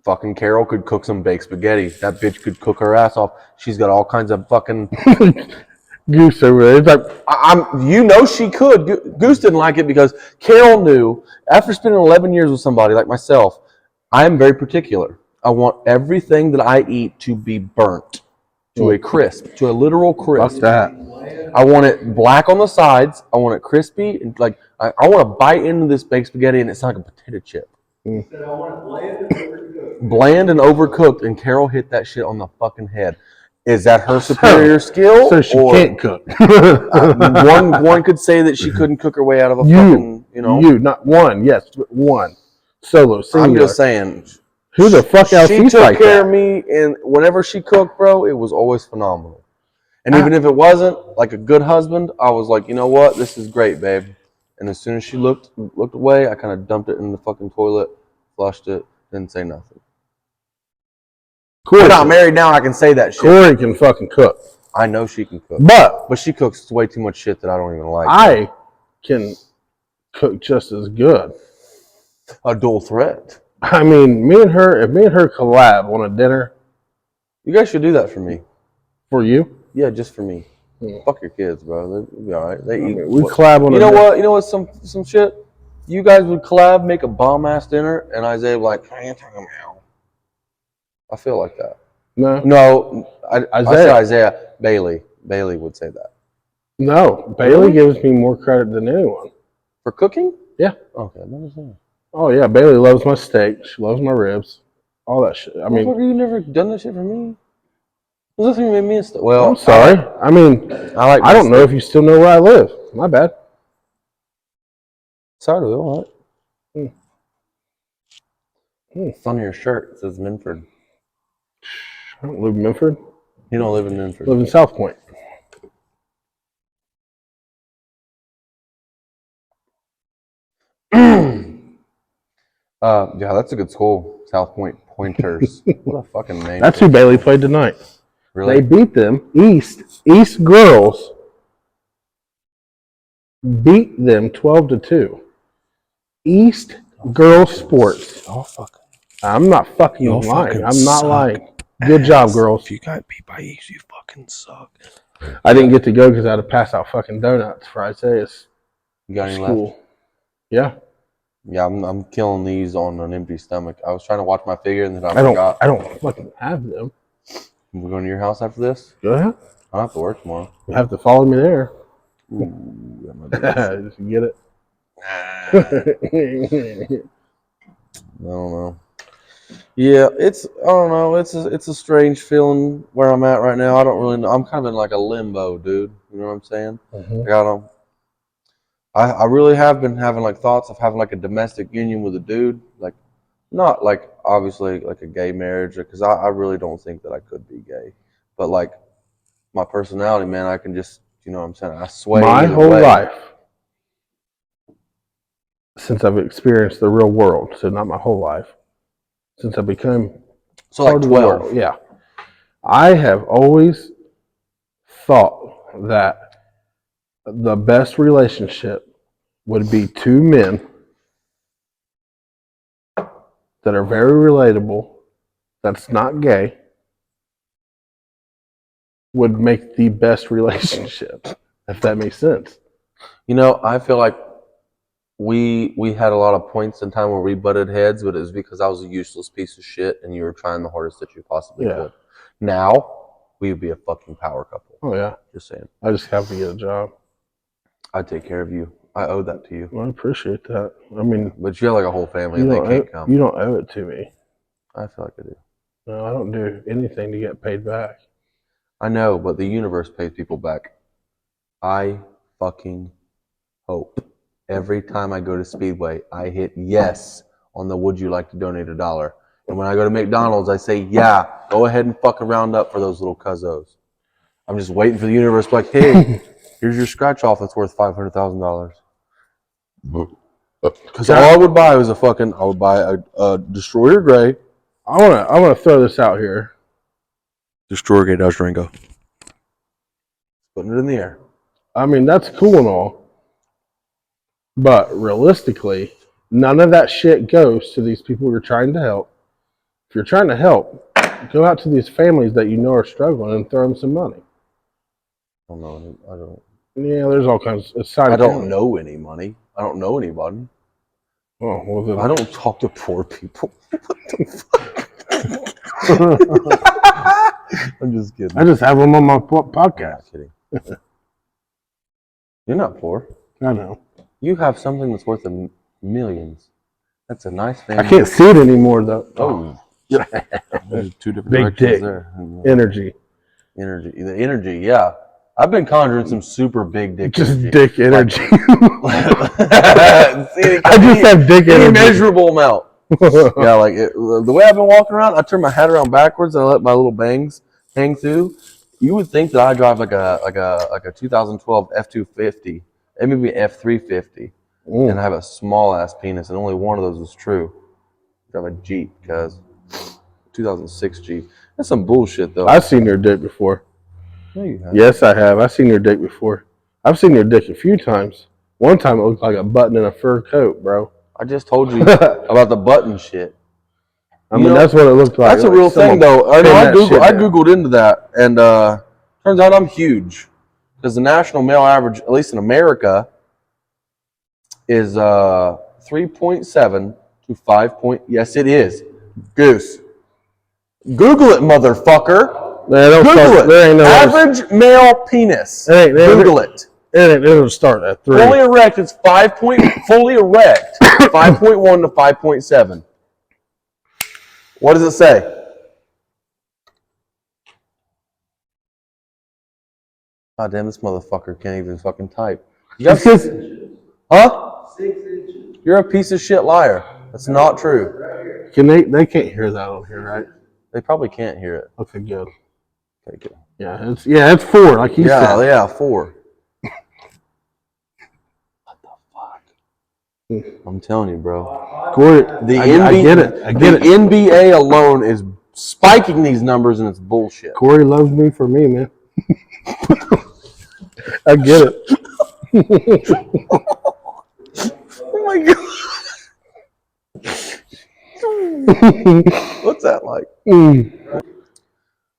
Speaker 1: Fucking Carol could cook some baked spaghetti. That bitch could cook her ass off. She's got all kinds of fucking...
Speaker 2: Goose over there. It's like,
Speaker 1: you know she could. Goose didn't like it because Carol knew after spending 11 years with somebody like myself, I am very particular. I want everything that I eat to be burnt to a crisp, to a literal crisp.
Speaker 2: Fuck that.
Speaker 1: I want it black on the sides. I want it crispy. And like I want to bite into this baked spaghetti and it's like a potato chip.
Speaker 2: Mm.
Speaker 3: I want it bland and overcooked.
Speaker 1: Bland and overcooked, and Carol hit that shit on the fucking head. Is that her superior skill?
Speaker 2: So she can't cook.
Speaker 1: one could say that she couldn't cook her way out of a fucking, you know.
Speaker 2: You, not one, yes, but one. Solo, singular.
Speaker 1: I'm just saying.
Speaker 2: Who the fuck else
Speaker 1: She
Speaker 2: eats
Speaker 1: took
Speaker 2: like
Speaker 1: care
Speaker 2: that?
Speaker 1: of me, and whenever she cooked, bro, it was always phenomenal. And even if it wasn't, like a good husband, I was like, you know what? This is great, babe. And as soon as she looked away, I kind of dumped it in the fucking toilet, flushed it, didn't say nothing. We're not married now, and I can say that shit.
Speaker 2: Corey can fucking cook.
Speaker 1: I know she can cook.
Speaker 2: But
Speaker 1: she cooks way too much shit that I don't even like.
Speaker 2: I can cook just as good.
Speaker 1: A dual threat.
Speaker 2: I mean, if me and her collab on a dinner.
Speaker 1: You guys should do that for me.
Speaker 2: For you?
Speaker 1: Yeah, just for me. Fuck your kids, bro. They'll be all right. They eat.
Speaker 2: We collab on
Speaker 1: You know what? You know what? Some shit. You guys would collab, make a bomb ass dinner, and Isaiah would be like, I feel like that. No, I say Isaiah. Bailey would say that.
Speaker 2: No, Bailey gives me more credit than anyone.
Speaker 1: For cooking?
Speaker 2: Yeah.
Speaker 1: Okay, I understand.
Speaker 2: Oh yeah, Bailey loves my steak. She loves my ribs. All that shit. I mean,
Speaker 1: you never done that shit for me. There's nothing made me a steak. Well,
Speaker 2: I'm sorry. I don't know if you still know where I live. My bad.
Speaker 1: Sorry, all right. It's on your shirt. It says Minford.
Speaker 2: I don't live in Memphis.
Speaker 1: You don't live in
Speaker 2: I
Speaker 1: Memphis.
Speaker 2: live in South Point.
Speaker 1: Yeah, that's a good school. South Point Pointers. What a fucking name.
Speaker 2: That's who Bailey played tonight.
Speaker 1: Really?
Speaker 2: They beat them. East girls beat them 12-2. East girls sports.
Speaker 1: Oh fuck.
Speaker 2: I'm not fucking
Speaker 1: Y'all
Speaker 2: lying.
Speaker 1: fucking
Speaker 2: I'm not
Speaker 1: suck
Speaker 2: lying. Good job, girls.
Speaker 1: If you got beat by East, you fucking suck.
Speaker 2: I didn't get to go because I had to pass out fucking donuts for Isaiah's
Speaker 1: You got any
Speaker 2: school.
Speaker 1: left?
Speaker 2: Yeah.
Speaker 1: Yeah, I'm killing these on an empty stomach. I was trying to watch my figure and then I forgot.
Speaker 2: I don't fucking have them.
Speaker 1: We're going to your house after this?
Speaker 2: Go ahead.
Speaker 1: I don't have to work tomorrow.
Speaker 2: You have to follow me there.
Speaker 1: Ooh, that might be good.
Speaker 2: Just get it.
Speaker 1: I don't know. Yeah, I don't know. It's a strange feeling where I'm at right now. I don't really know. I'm kind of in like a limbo, dude. You know what I'm saying?
Speaker 2: Mhm.
Speaker 1: I really have been having like thoughts of having like a domestic union with a dude, like not like obviously like a gay marriage, because I really don't think that I could be gay, but like my personality, man, I can just, you know what I'm saying, I sway
Speaker 2: My
Speaker 1: either
Speaker 2: whole
Speaker 1: way.
Speaker 2: life, since I've experienced the real world, so not my whole life, since I became
Speaker 1: So like
Speaker 2: part of the
Speaker 1: 12.
Speaker 2: world, yeah, I have always thought that the best relationship would be two men that are very relatable, that's not gay, would make the best relationship, if that makes sense.
Speaker 1: You know, I feel like we had a lot of points in time where we butted heads, but it was because I was a useless piece of shit and you were trying the hardest that you possibly could. Now, we would be a fucking power couple.
Speaker 2: Oh, yeah.
Speaker 1: Just saying.
Speaker 2: I just have to get a job.
Speaker 1: I take care of you. I owe that to you.
Speaker 2: Well, I appreciate that. I mean,
Speaker 1: but you have like a whole family
Speaker 2: you
Speaker 1: and they can't
Speaker 2: don't,
Speaker 1: come.
Speaker 2: you don't owe it to me.
Speaker 1: I feel like I do.
Speaker 2: No, I don't do anything to get paid back.
Speaker 1: I know, but the universe pays people back. I fucking hope. Every time I go to Speedway, I hit yes on the would you like to donate $1. And when I go to McDonald's, I say, yeah, go ahead and fucking round up for those little cuzzos. I'm just waiting for the universe to be like, hey, here's your scratch off that's worth $500,000. Because all I would buy was I would buy a Destroyer Gray.
Speaker 2: I wanna throw this out here.
Speaker 1: Destroyer Gray Dodge Durango. Putting it in the air.
Speaker 2: I mean, that's cool and all, but realistically, none of that shit goes to these people you're trying to help. If you're trying to help, go out to these families that you know are struggling and throw them some money.
Speaker 1: I don't know. I don't.
Speaker 2: Yeah, there's all kinds of side.
Speaker 1: I don't know any money. I don't know anybody.
Speaker 2: Oh, well, then
Speaker 1: I don't talk to poor people. What the fuck? I'm just kidding.
Speaker 2: I just have them on my
Speaker 1: I'm
Speaker 2: podcast.
Speaker 1: not kidding. You're not poor.
Speaker 2: I know.
Speaker 1: You have something that's worth millions. That's a nice family.
Speaker 2: I can't see it anymore though.
Speaker 1: Oh, there's two different
Speaker 2: Big
Speaker 1: directions
Speaker 2: dick.
Speaker 1: there.
Speaker 2: Energy.
Speaker 1: The energy, yeah. I've been conjuring some super big dick
Speaker 2: Just
Speaker 1: energy.
Speaker 2: dick energy.
Speaker 1: See,
Speaker 2: I just have dick energy.
Speaker 1: Immeasurable amount. Yeah, like the way I've been walking around, I turn my head around backwards and I let my little bangs hang through. You would think that I drive like a 2012 F250, and maybe F350, and I have a small ass penis, and only one of those is true. I drive a Jeep, because 2006 Jeep. That's some bullshit though.
Speaker 2: I've seen your dick before.
Speaker 1: No, you haven't.
Speaker 2: Yes, I have. I've seen your dick before. I've seen your dick a few times. One time it looked like a button in a fur coat, bro.
Speaker 1: I just told you about the button shit.
Speaker 2: I mean, that's what it looked like.
Speaker 1: That's a real thing, though. I Googled into that, and turns out I'm huge. Because the national male average, at least in America, is 3.7 to 5. Yes, it is. Goose. Google it, motherfucker. Google it.
Speaker 2: There ain't no
Speaker 1: average male penis. Google it.
Speaker 2: It'll start at 3.
Speaker 1: Fully erect, it's 5. Fully erect, 5.1 to 5.7. What does it say? God damn, this motherfucker can't even fucking type. Huh?
Speaker 3: 6 inches.
Speaker 1: You're a piece of shit liar. That's not true.
Speaker 2: Can they can't hear that on here, right?
Speaker 1: They probably can't hear it.
Speaker 2: Okay, good.
Speaker 1: Okay, good.
Speaker 2: Yeah, it's 4, like you said.
Speaker 1: Yeah, 4. What the fuck? I'm telling you, bro.
Speaker 2: Corey,
Speaker 1: I
Speaker 2: get it. I get
Speaker 1: the
Speaker 2: it.
Speaker 1: NBA alone is spiking these numbers, and it's bullshit.
Speaker 2: Corey loves me for me, man. I get it.
Speaker 1: Oh my god. What's that like?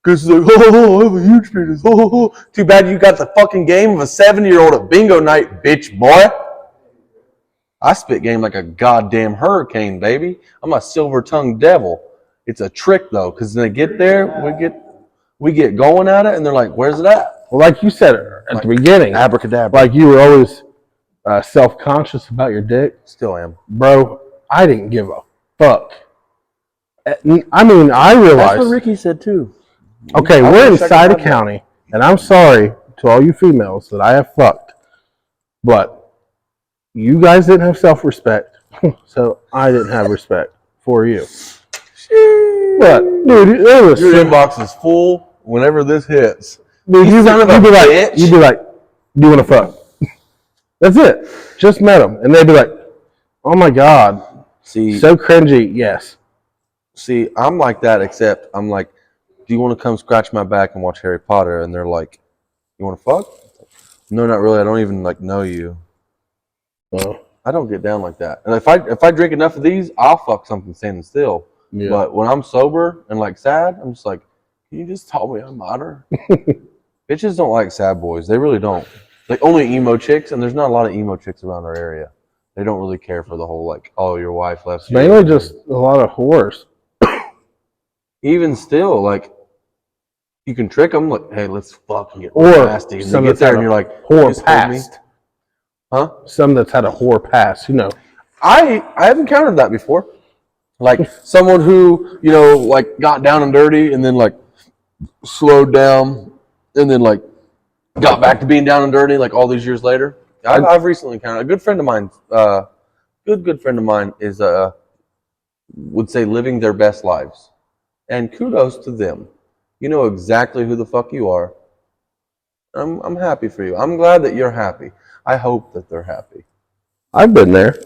Speaker 1: Because like, oh, I have a huge penis. Oh. Too bad you got the fucking game of a 70-year-old at bingo night, bitch boy. I spit game like a goddamn hurricane, baby. I'm a silver-tongued devil. It's a trick though, because when they get there, we get going at it, and they're like, "Where's it at?"
Speaker 2: Well, like you said at the beginning,
Speaker 1: Abracadabra.
Speaker 2: like you were always self-conscious about your dick.
Speaker 1: Still am,
Speaker 2: bro. I didn't give a fuck. I mean, I realized.
Speaker 1: That's what Ricky said too.
Speaker 2: Okay, we're inside a county, and I'm sorry to all you females that I have fucked, but you guys didn't have self-respect, so I didn't have respect for you. But dude,
Speaker 1: your inbox is full whenever this hits.
Speaker 2: Dude, you'd be like, do you want to fuck? That's it. Just met them, and they'd be like, oh my god,
Speaker 1: see,
Speaker 2: so cringy. Yes.
Speaker 1: See, I'm like that, except I'm like, do you want to come scratch my back and watch Harry Potter? And they're like, you want to fuck? No, not really. I don't even like know you.
Speaker 2: Well,
Speaker 1: I don't get down like that. And if I drink enough of these, I'll fuck something standing still.
Speaker 2: yeah.
Speaker 1: But when I'm sober and like sad, I'm just like, can you just tell me I'm hotter? Bitches don't like sad boys. They really don't. Like only emo chicks, and there's not a lot of emo chicks around our area. They don't really care for the whole like, oh, your wife left you.
Speaker 2: Mainly just a lot of whores.
Speaker 1: Even still, like, you can trick them, like, hey, let's fucking get
Speaker 2: or
Speaker 1: nasty. And you get there and you're like,
Speaker 2: whore past.
Speaker 1: Huh?
Speaker 2: Some that's had a whore past, you know.
Speaker 1: I have encountered that before. Like someone who, you know, like got down and dirty and then like slowed down and then like got back to being down and dirty like all these years later. I've recently encountered a good friend of mine, good friend of mine is would say living their best lives. And kudos to them. You know exactly who the fuck you are. I'm happy for you. I'm glad that you're happy. I hope that they're happy.
Speaker 2: I've been there.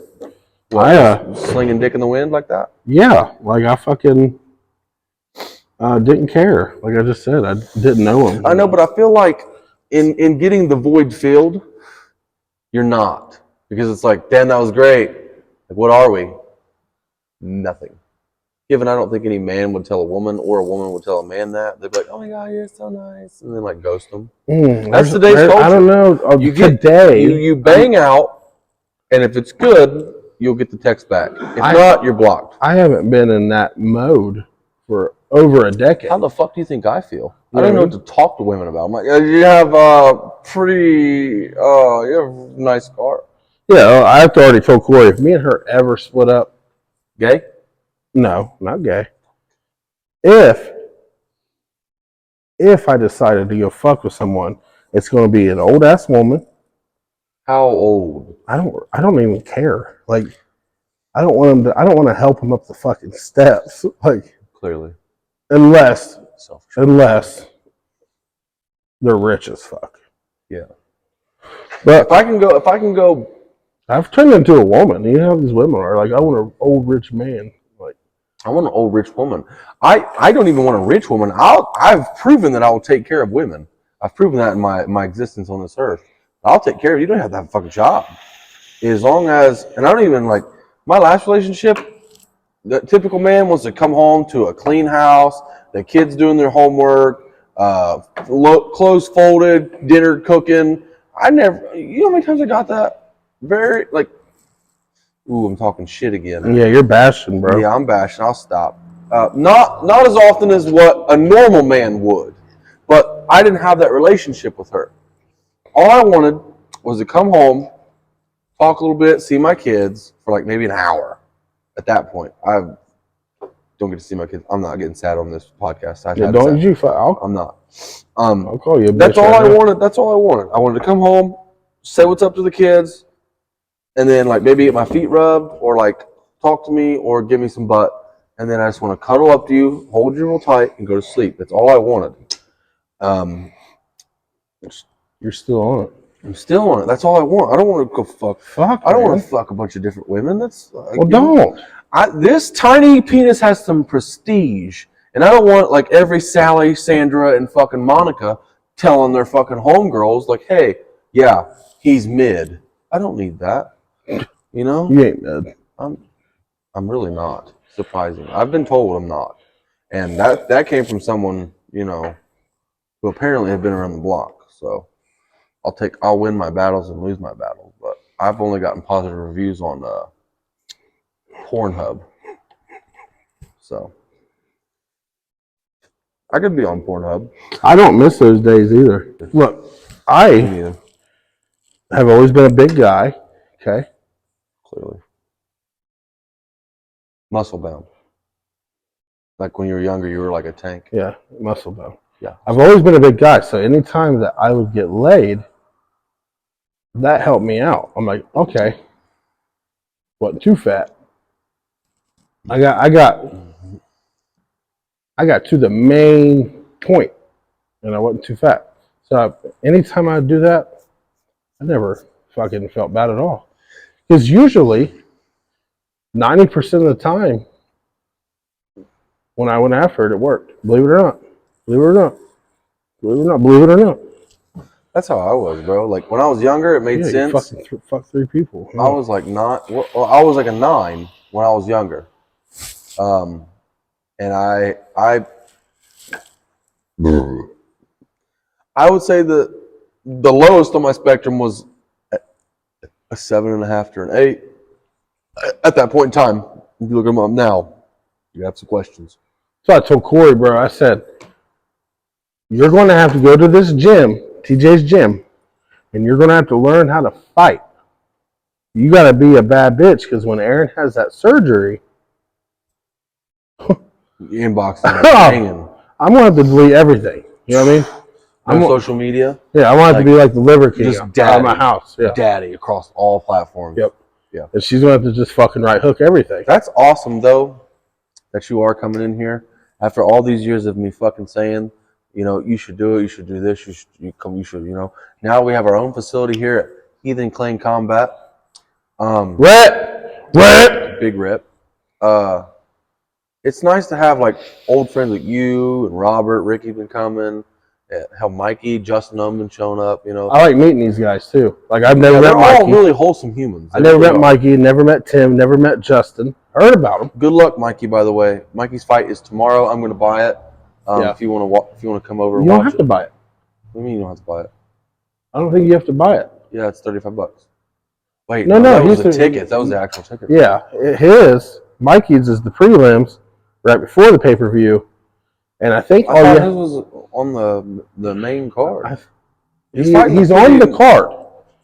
Speaker 1: What, slinging dick in the wind like that?
Speaker 2: Yeah, like I fucking didn't care. Like I just said, I didn't know him.
Speaker 1: I know, but I feel like in getting the void filled, you're not. Because it's like, damn, that was great. Like, what are we? Nothing. Given I don't think any man would tell a woman or a woman would tell a man that. They'd be like, oh my God, you're so nice. And then like ghost them. That's today's culture.
Speaker 2: I don't know.
Speaker 1: You bang out, and if it's good, you'll get the text back. If not, you're blocked.
Speaker 2: I haven't been in that mode for over a decade.
Speaker 1: How the fuck do you think I feel? I don't know what to talk to women about. I'm like, you have you have a nice car.
Speaker 2: Yeah, I have to already told Corey, if me and her ever split up.
Speaker 1: Gay?
Speaker 2: No, not gay. If I decided to go fuck with someone, it's going to be an old ass woman.
Speaker 1: How old?
Speaker 2: I don't even care. Like, I don't want to help him up the fucking steps. Like,
Speaker 1: clearly,
Speaker 2: unless they're rich as fuck.
Speaker 1: Yeah.
Speaker 2: But
Speaker 1: if I can go.
Speaker 2: I've turned into a woman. You know how these women are. Like, I want an old rich man. Like,
Speaker 1: I want an old rich woman. I don't even want a rich woman. I've proven that I will take care of women. I've proven that in my existence on this earth. I'll take care of you. You don't have to have a fucking job. As long as, and I don't even like, my last relationship, the typical man wants to come home to a clean house, the kids doing their homework, clothes folded, dinner cooking. You know how many times I got that? Very, like, ooh, I'm talking shit again.
Speaker 2: Yeah, you're bashing, bro.
Speaker 1: Yeah, I'm bashing. I'll stop. Not as often as what a normal man would, but I didn't have that relationship with her. All I wanted was to come home, talk a little bit, see my kids for like maybe an hour. At that point, I don't get to see my kids. I'm not getting sad on this podcast. I'm not.
Speaker 2: I'll call you a bitch.
Speaker 1: That's all I wanted. That's all I wanted. I wanted to come home, say what's up to the kids, and then like maybe get my feet rubbed or like talk to me or give me some butt, and then I just want to cuddle up to you, hold you real tight, and go to sleep. That's all I wanted.
Speaker 2: You're still on it.
Speaker 1: I'm still on it. That's all I want. I don't want to go fuck.
Speaker 2: Fuck.
Speaker 1: I don't
Speaker 2: man.
Speaker 1: want to fuck a bunch of different women. That's
Speaker 2: Well, don't.
Speaker 1: This tiny penis has some prestige, and I don't want like every Sally, Sandra, and fucking Monica telling their fucking homegirls like, "Hey, yeah, he's mid." I don't need that. You know,
Speaker 2: You ain't mid.
Speaker 1: I'm really not. Surprising. I've been told I'm not, and that came from someone who apparently had been around the block. So I'll win my battles and lose my battles, but I've only gotten positive reviews on Pornhub. So I could be on Pornhub.
Speaker 2: I don't miss those days either. Look, I
Speaker 1: Yeah,
Speaker 2: have always been a big guy. Okay.
Speaker 1: clearly. Muscle bound. Like when you were younger, you were like a tank.
Speaker 2: Yeah, muscle bound.
Speaker 1: Yeah.
Speaker 2: I've always been a big guy, so anytime that I would get laid, that helped me out. I'm like, okay, wasn't too fat. I got to the main point, and I wasn't too fat. So anytime I do that, I never fucking felt bad at all. Because usually, 90% of the time, when I went after it, it worked. Believe it or not. Believe it or not. Believe it or not. Believe it or not.
Speaker 1: That's how I was, bro. Like when I was younger, it made
Speaker 2: Yeah,
Speaker 1: sense.
Speaker 2: you fucking fuck 3 people.
Speaker 1: I was like not. Well, I was like a 9 when I was younger. And I would say the lowest on my spectrum was a 7.5 to an 8. At that point in time, if you look them up now, you have some questions.
Speaker 2: So I told Corey, bro, I said, you're going to have to go to this gym, TJ's gym, and you're going to have to learn how to fight. You got to be a bad bitch, because when Aron has that surgery,
Speaker 1: The inbox is hanging.
Speaker 2: I'm going to have to delete everything. You know what I mean?
Speaker 1: On social media,
Speaker 2: Yeah, I want to have to be like the Liver King
Speaker 1: just
Speaker 2: out
Speaker 1: daddy.
Speaker 2: of my house. Yeah.
Speaker 1: Daddy across all platforms.
Speaker 2: Yep.
Speaker 1: Yeah.
Speaker 2: And she's going to have to just fucking right hook everything.
Speaker 1: That's awesome, though, that you are coming in here after all these years of me fucking saying, you should do it, you should do this, you should. Now we have our own facility here at Heathen Clan Combat.
Speaker 2: Rep!
Speaker 1: Big rep. It's nice to have like old friends like you and Robert, Ricky been coming, hell, Mikey, Justin been showing up.
Speaker 2: I like meeting these guys too. Like I've never met
Speaker 1: they're
Speaker 2: Mikey.
Speaker 1: all really wholesome humans.
Speaker 2: I never met Mikey, never met Tim, never met Justin. Heard about him.
Speaker 1: Good luck, Mikey. By the way, Mikey's fight is tomorrow. I'm going to buy it.
Speaker 2: Yeah.
Speaker 1: If you want to come over,
Speaker 2: You
Speaker 1: and
Speaker 2: don't
Speaker 1: watch
Speaker 2: have to buy it.
Speaker 1: What do you mean you don't have to buy it?
Speaker 2: I don't think you have to buy it.
Speaker 1: Yeah, it's $35. Wait,
Speaker 2: No,
Speaker 1: that was
Speaker 2: he's
Speaker 1: the
Speaker 2: the-
Speaker 1: ticket. That was the actual ticket.
Speaker 2: Yeah, Mikey's is the prelims right before the pay-per-view, and I think
Speaker 1: I thought his was on the main card.
Speaker 2: he's on the card.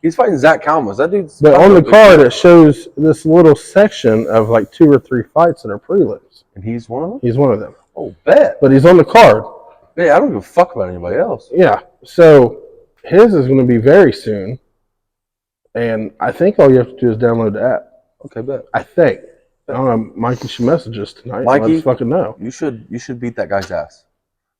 Speaker 1: He's fighting Zach Kalmas. That dude's.
Speaker 2: But on the
Speaker 1: big
Speaker 2: card,
Speaker 1: guy.
Speaker 2: it shows this little section of like 2 or 3 fights that are prelims.
Speaker 1: And he's one of them.
Speaker 2: He's one of them.
Speaker 1: Oh, bet.
Speaker 2: But he's on the card.
Speaker 1: Yeah, I don't give a fuck about anybody else.
Speaker 2: Yeah. So his is going to be very soon. And I think all you have to do is download the app.
Speaker 1: Okay, bet.
Speaker 2: I think. I don't know. Mikey should message us tonight.
Speaker 1: Mikey,
Speaker 2: Let us fucking know.
Speaker 1: You should beat that guy's ass.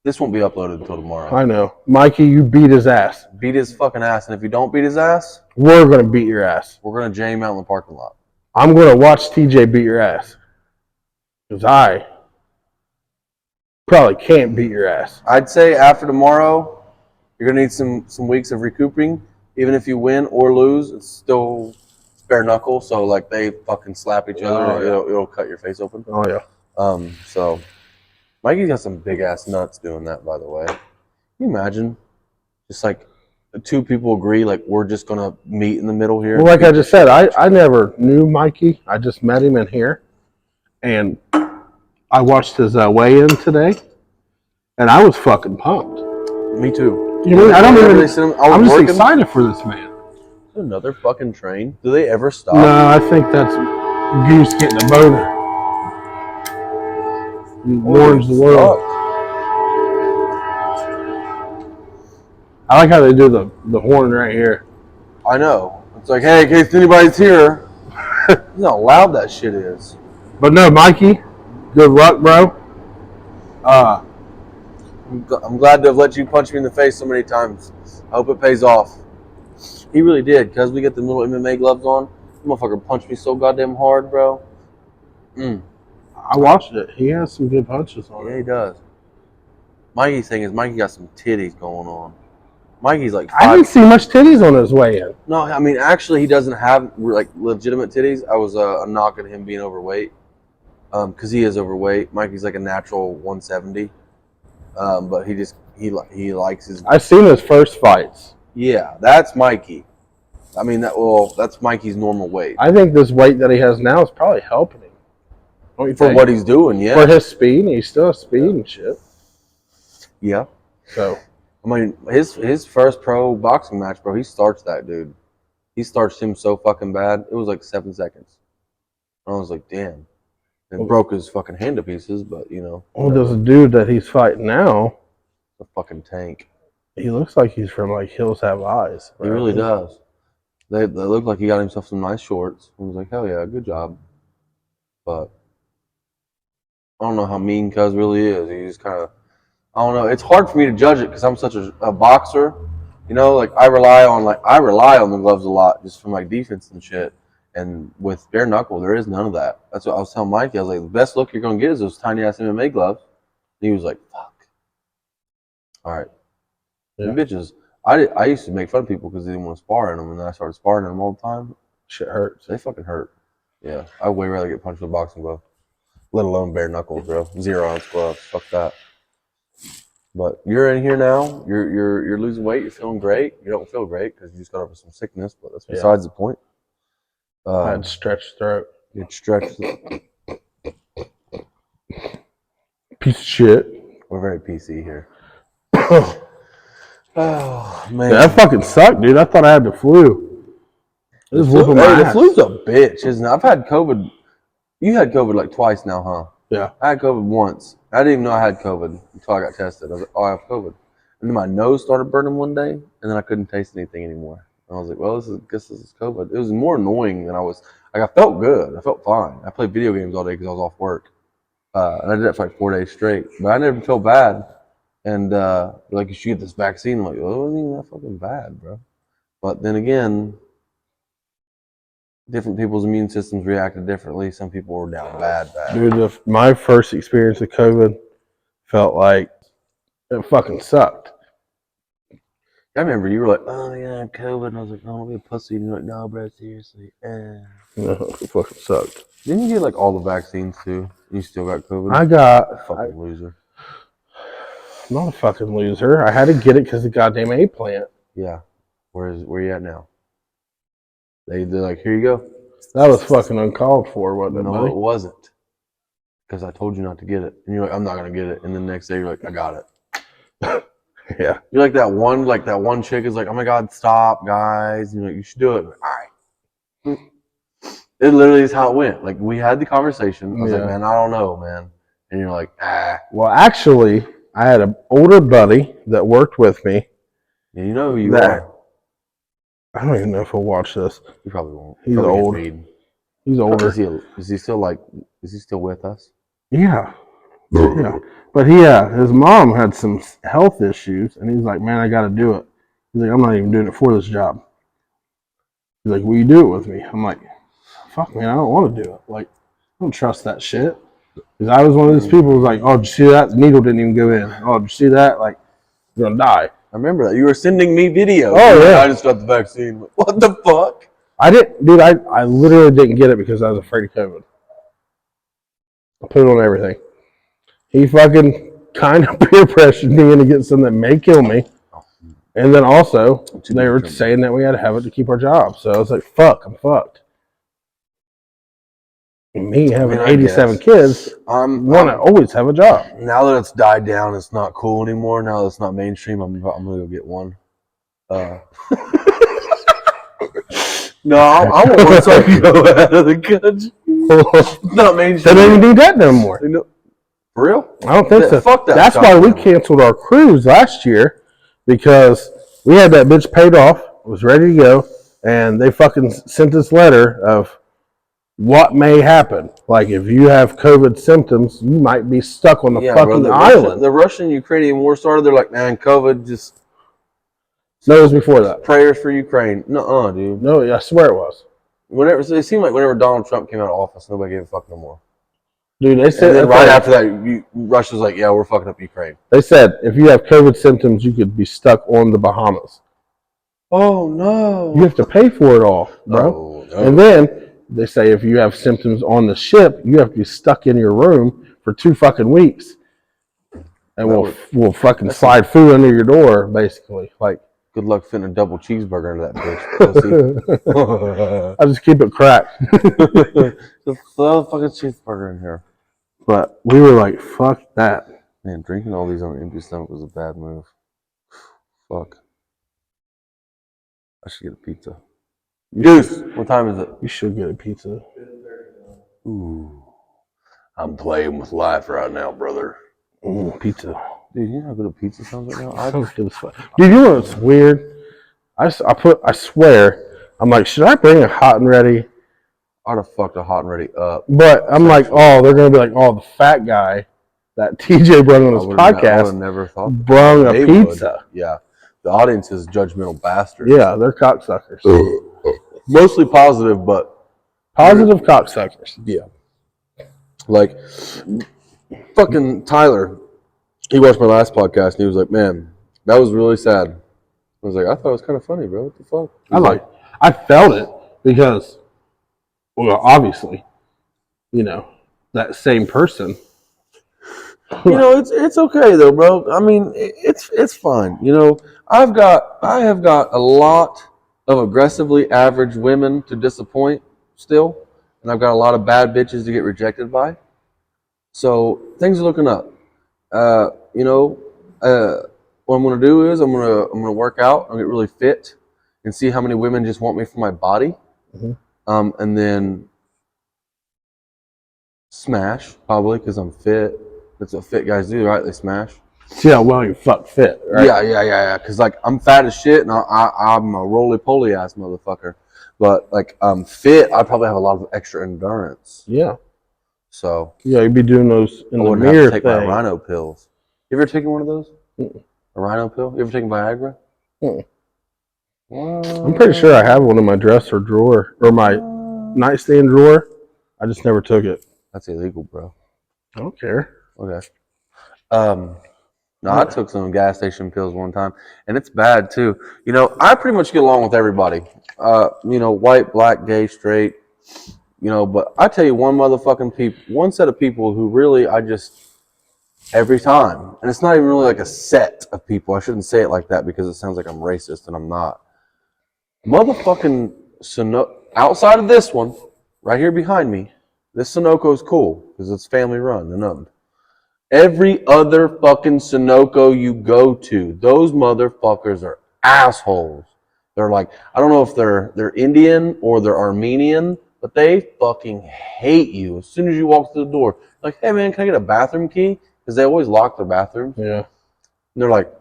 Speaker 1: This won't be uploaded until tomorrow.
Speaker 2: I know. Mikey, you beat his ass.
Speaker 1: Beat his fucking ass, and if you don't beat his ass,
Speaker 2: We're going to beat your ass.
Speaker 1: we're gonna jam out in the parking lot.
Speaker 2: I'm going to watch TJ beat your ass. Because I probably can't beat your ass.
Speaker 1: I'd say after tomorrow, you're gonna need some weeks of recouping. Even if you win or lose, it's still bare knuckle. So like they fucking slap each other,
Speaker 2: Oh, yeah.
Speaker 1: it'll cut your face open.
Speaker 2: Oh, yeah.
Speaker 1: So Mikey's got some big ass nuts doing that. By the way, can you imagine? Just like the 2 people agree, like we're just gonna meet in the middle here.
Speaker 2: Well, like I just said, I never knew Mikey. I just met him in here. And I watched his weigh-in today. And I was fucking pumped.
Speaker 1: Me too.
Speaker 2: You know, I don't even. I'm just
Speaker 1: working.
Speaker 2: excited for this man.
Speaker 1: Another fucking train. Do they ever stop?
Speaker 2: No, I think that's Goose getting a boner. He warns the world. I like how they do the horn right here.
Speaker 1: I know. It's like, hey, in case anybody's here. You know how loud that shit is.
Speaker 2: But no, Mikey, Good luck, bro.
Speaker 1: I'm glad to have let you punch me in the face so many times. I hope it pays off. He really did, because we get the little MMA gloves on. The motherfucker punched me so goddamn hard, bro.
Speaker 2: I watched it. He has some good punches on
Speaker 1: Yeah,
Speaker 2: it.
Speaker 1: he does. Mikey's thing is Mikey got some titties going on. Mikey's like
Speaker 2: I didn't see much titties on his way in.
Speaker 1: No, I mean actually he doesn't have like legitimate titties. I was knocking him being overweight, because he is overweight. Mikey's like a natural 170, but he likes his.
Speaker 2: I've seen his first fights.
Speaker 1: Yeah, that's Mikey. I mean that's Mikey's normal weight
Speaker 2: I think this weight that he has now is probably helping him. Don't you
Speaker 1: for
Speaker 2: think?
Speaker 1: what he's doing. Yeah,
Speaker 2: For his speed, he still has speed and shit.
Speaker 1: yeah.
Speaker 2: So
Speaker 1: I mean his first pro boxing match, bro. He starts that dude. He starched him so fucking bad. It was like 7 seconds. I was like, damn. And broke his fucking hand to pieces, but you know.
Speaker 2: well, this dude that he's fighting now,
Speaker 1: A fucking tank.
Speaker 2: he looks like he's from like Hills Have Eyes.
Speaker 1: He really does. They look like he got himself some nice shorts. I was like, hell yeah, good job. But I don't know how mean Cuz really is. He just kind of, I don't know. It's hard for me to judge it because I'm such a boxer. You know, like I rely on the gloves a lot just from like defense and shit. And with bare knuckle, there is none of that. That's what I was telling Mikey. I was like, the best look you're gonna get is those tiny ass MMA gloves. And he was like, fuck. All right.
Speaker 2: Yeah.
Speaker 1: Them bitches. I used to make fun of people because they didn't want to spar in them, and then I started sparring in them all the time.
Speaker 2: Shit hurts.
Speaker 1: They fucking hurt. Yeah, I'd way rather get punched with a boxing glove, let alone bare knuckles, bro. 0-ounce gloves. Fuck that. But you're in here now. You're losing weight. You're feeling great. You don't feel great because you just got over some sickness, but that's besides the point.
Speaker 2: I had stretched throat.
Speaker 1: You'd stretch.
Speaker 2: Piece of shit.
Speaker 1: We're very PC here.
Speaker 2: Oh
Speaker 1: man,
Speaker 2: yeah, that fucking sucked, dude. I thought I had the flu. It was whooping my
Speaker 1: the
Speaker 2: ass.
Speaker 1: flu's a bitch, isn't it? I've had COVID. You had COVID like twice now, huh?
Speaker 2: Yeah.
Speaker 1: I had COVID once. I didn't even know I had COVID until I got tested. I was like, oh, I have COVID. And then my nose started burning one day, and then I couldn't taste anything anymore. And I was like, well, I guess this is COVID. It was more annoying than I was. Like, I felt good. I felt fine. I played video games all day because I was off work. And I did that for like 4 days straight. But I never felt bad. And like, you should get this vaccine. I'm like, well, it wasn't even that fucking bad, bro. But then again, different people's immune systems reacted differently. Some people were down bad.
Speaker 2: Dude, my first experience with COVID felt like it fucking sucked.
Speaker 1: I remember you were like, oh yeah, COVID. And I was like, oh, don't be a pussy. And you're like, no, bro, seriously.
Speaker 2: No, it fucking sucked.
Speaker 1: Didn't you get like all the vaccines too? You still got COVID?
Speaker 2: I got...
Speaker 1: Fucking loser.
Speaker 2: I'm not a fucking loser. I had to get it because of the goddamn A plant.
Speaker 1: Yeah. Where you at now? They're like, here you go.
Speaker 2: That was fucking uncalled for, wasn't it,
Speaker 1: No,
Speaker 2: buddy?
Speaker 1: it wasn't. Because I told you not to get it. And you're like, I'm not going to get it. And then the next day you're like, I got it.
Speaker 2: Yeah.
Speaker 1: You're like that one chick is like, oh my God, stop, guys. And you're like, you should do it. Like, all right. It literally is how it went. Like, we had the conversation. I was like, man, I don't know, man. And you're like, ah.
Speaker 2: Well, actually, I had an older buddy that worked with me.
Speaker 1: Yeah, you know who you are.
Speaker 2: I don't even know if he'll watch this.
Speaker 1: You probably won't.
Speaker 2: He's
Speaker 1: probably
Speaker 2: old. He's older.
Speaker 1: Is he still with us?
Speaker 2: Yeah. Yeah. But his mom had some health issues, and he's like, man, I got to do it. He's like, I'm not even doing it for this job. He's like, will you do it with me? I'm like, fuck, man, I don't want to do it. Like, I don't trust that shit. Because I was one of those people who was like, oh, did you see that? The needle didn't even go in. Oh, did you see that? Like, you're going to die.
Speaker 1: I remember that. You were sending me videos.
Speaker 2: Oh, yeah.
Speaker 1: I just got the vaccine. Like, what the fuck?
Speaker 2: I didn't, dude, I literally didn't get it because I was afraid of COVID. I put it on everything. He fucking kind of peer pressured me into getting something that may kill me. And then also, they were saying that we had to have it to keep our job. So I was like, fuck, I'm fucked. And me having 87 kids, I want to always have a job.
Speaker 1: Now that it's died down, it's not cool anymore. Now that it's not mainstream, I'm going to go get one. No, I want one so I can go out of the country. Not mainstream.
Speaker 2: They don't even do that no more.
Speaker 1: For real?
Speaker 2: I don't think so.
Speaker 1: Fuck that.
Speaker 2: That's why we canceled our cruise last year, because we had that bitch paid off, was ready to go, and they fucking sent this letter of, what may happen. Like if you have COVID symptoms, you might be stuck on the fucking island.
Speaker 1: The Russian-Ukrainian war started. They're like, man, COVID just.
Speaker 2: No, it was before that.
Speaker 1: Prayers for Ukraine. Nuh-uh, dude.
Speaker 2: No, I swear it was.
Speaker 1: It seemed like whenever Donald Trump came out of office, nobody gave a fuck no more.
Speaker 2: Dude, they said.
Speaker 1: And then right after that, Russia's like, yeah, we're fucking up Ukraine.
Speaker 2: They said if you have COVID symptoms, you could be stuck on the Bahamas.
Speaker 1: Oh no!
Speaker 2: You have to pay for it all, bro.
Speaker 1: Oh, no.
Speaker 2: And then they say if you have symptoms on the ship, you have to be stuck in your room for 2 fucking weeks, and we'll fucking slide food under your door, basically. Like,
Speaker 1: good luck fitting a double cheeseburger into that bitch.
Speaker 2: I just keep it cracked.
Speaker 1: Just throw a fucking cheeseburger in here.
Speaker 2: But we were like, fuck that.
Speaker 1: Man, drinking all these on an empty stomach was a bad move. Fuck. I should get a pizza. Deuce, what time is it?
Speaker 2: You should get a pizza.
Speaker 1: Ooh. I'm playing with life right now, brother.
Speaker 2: Pizza.
Speaker 1: Dude, you know how good a pizza sounds right now?
Speaker 2: Sounds good as fuck. Dude, you know what's weird? I swear, I'm like, should I bring a hot and ready?
Speaker 1: I'd have fucked a hot and ready up.
Speaker 2: But I'm like, oh, they're going to be like, oh, the fat guy that TJ brought on his podcast
Speaker 1: I would have never thought
Speaker 2: brung a pizza.
Speaker 1: Yeah. The audience is judgmental bastards.
Speaker 2: Yeah, they're cocksuckers.
Speaker 1: Mostly positive, but...
Speaker 2: Positive cocksuckers.
Speaker 1: Yeah. Like, fucking Tyler, he watched my last podcast, and he was like, man, that was really sad. I was like, I thought it was kind of funny, bro. What the fuck?
Speaker 2: I felt it because, well, obviously, that same person.
Speaker 1: It's okay though, bro. I mean, it's fine. I have got a lot of aggressively average women to disappoint still, and I've got a lot of bad bitches to get rejected by. So things are looking up. What I'm gonna do is I'm gonna work out. I'm gonna get really fit and see how many women just want me for my body, and then smash probably because I'm fit. That's what fit guys do, right? They smash.
Speaker 2: See how well you fuck fit, right?
Speaker 1: Yeah. Because like I'm fat as shit, and I'm a roly poly ass motherfucker. But like I'm fit, I probably have a lot of extra endurance.
Speaker 2: Yeah.
Speaker 1: So
Speaker 2: yeah, you'd be doing those in
Speaker 1: I
Speaker 2: the
Speaker 1: wouldn't
Speaker 2: mirror
Speaker 1: have to take
Speaker 2: thing.
Speaker 1: my rhino pills. You ever taken one of those? A rhino pill? You ever taken Viagra?
Speaker 2: I'm pretty sure I have one in my dresser drawer or my nightstand drawer. I just never took it.
Speaker 1: That's illegal, bro.
Speaker 2: I don't care.
Speaker 1: Okay. No, I took some gas station pills one time, and it's bad too. I pretty much get along with everybody. White, black, gay, straight. But I tell you one set of people who really every time, and it's not even really like a set of people. I shouldn't say it like that because it sounds like I'm racist, and I'm not. Motherfucking outside of this one, right here behind me, this Sunoco is cool because it's family run and owned. Every other fucking Sunoco you go to, those motherfuckers are assholes. They're like, I don't know if they're Indian or they're Armenian, but they fucking hate you as soon as you walk through the door. Like, hey man, can I get a bathroom key? Because they always lock their bathrooms.
Speaker 2: Yeah.
Speaker 1: And they're like,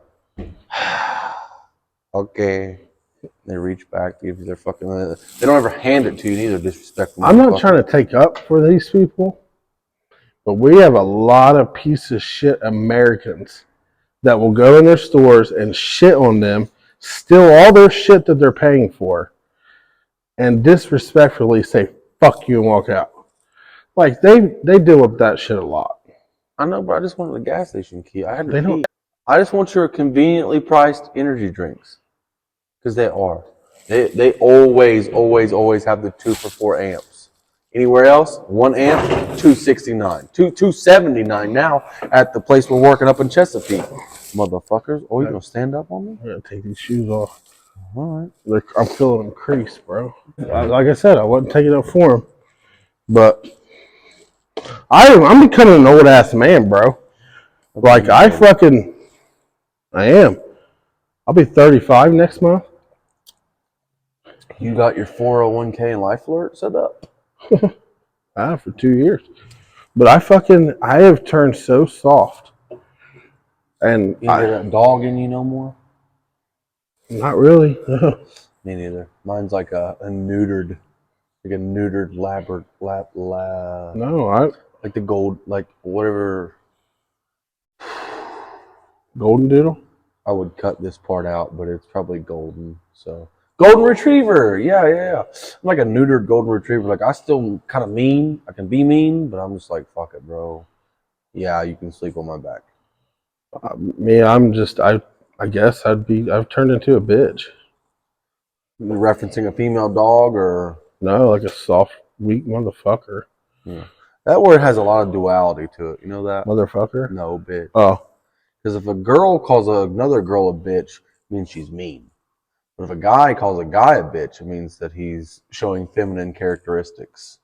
Speaker 1: okay. They reach back to give you their fucking... They don't ever hand it to you either, disrespectful.
Speaker 2: I'm not trying to take up for these people, but we have a lot of piece of shit Americans that will go in their stores and shit on them, steal all their shit that they're paying for, and disrespectfully say, fuck you, and walk out. Like, they deal with that shit a lot.
Speaker 1: I know, but I just wanted a gas station key. I had to pee. I just want your conveniently priced energy drinks. Because they are. They always have the 2 for 4 amps. Anywhere else, 1 amp, $2.69. $2.79 now at the place we're working up in Chesapeake. Motherfuckers. Oh, you gonna stand up on me?
Speaker 2: I'm going to take these shoes off.
Speaker 1: All right.
Speaker 2: I'm feeling them crease, bro. Like I said, I wasn't taking up for them. But I'm becoming an old ass man, bro. Like I am. I'll be 35 next month.
Speaker 1: You got your 401k and life alert set up?
Speaker 2: For 2 years. But I have turned so soft. And
Speaker 1: You ain't got that dog in you no more?
Speaker 2: Not really.
Speaker 1: Me neither. Mine's like a neutered Like a neutered
Speaker 2: No,
Speaker 1: like the gold, like whatever.
Speaker 2: golden doodle.
Speaker 1: I would cut this part out, but it's probably golden. So golden retriever, yeah. I'm like a neutered golden retriever. Like I still kind of mean. I can be mean, but I'm just like fuck it, bro. Yeah, you can sleep on my back.
Speaker 2: Me, I guess I've turned into a bitch.
Speaker 1: You're referencing a female dog, or
Speaker 2: No, like a soft, weak motherfucker.
Speaker 1: yeah. That word has a lot of duality to it. You know that?
Speaker 2: Motherfucker.
Speaker 1: No, bitch.
Speaker 2: Oh,
Speaker 1: Because if a girl calls another girl a bitch, it means she's mean. But if a guy calls a guy a bitch, it means that he's showing feminine characteristics.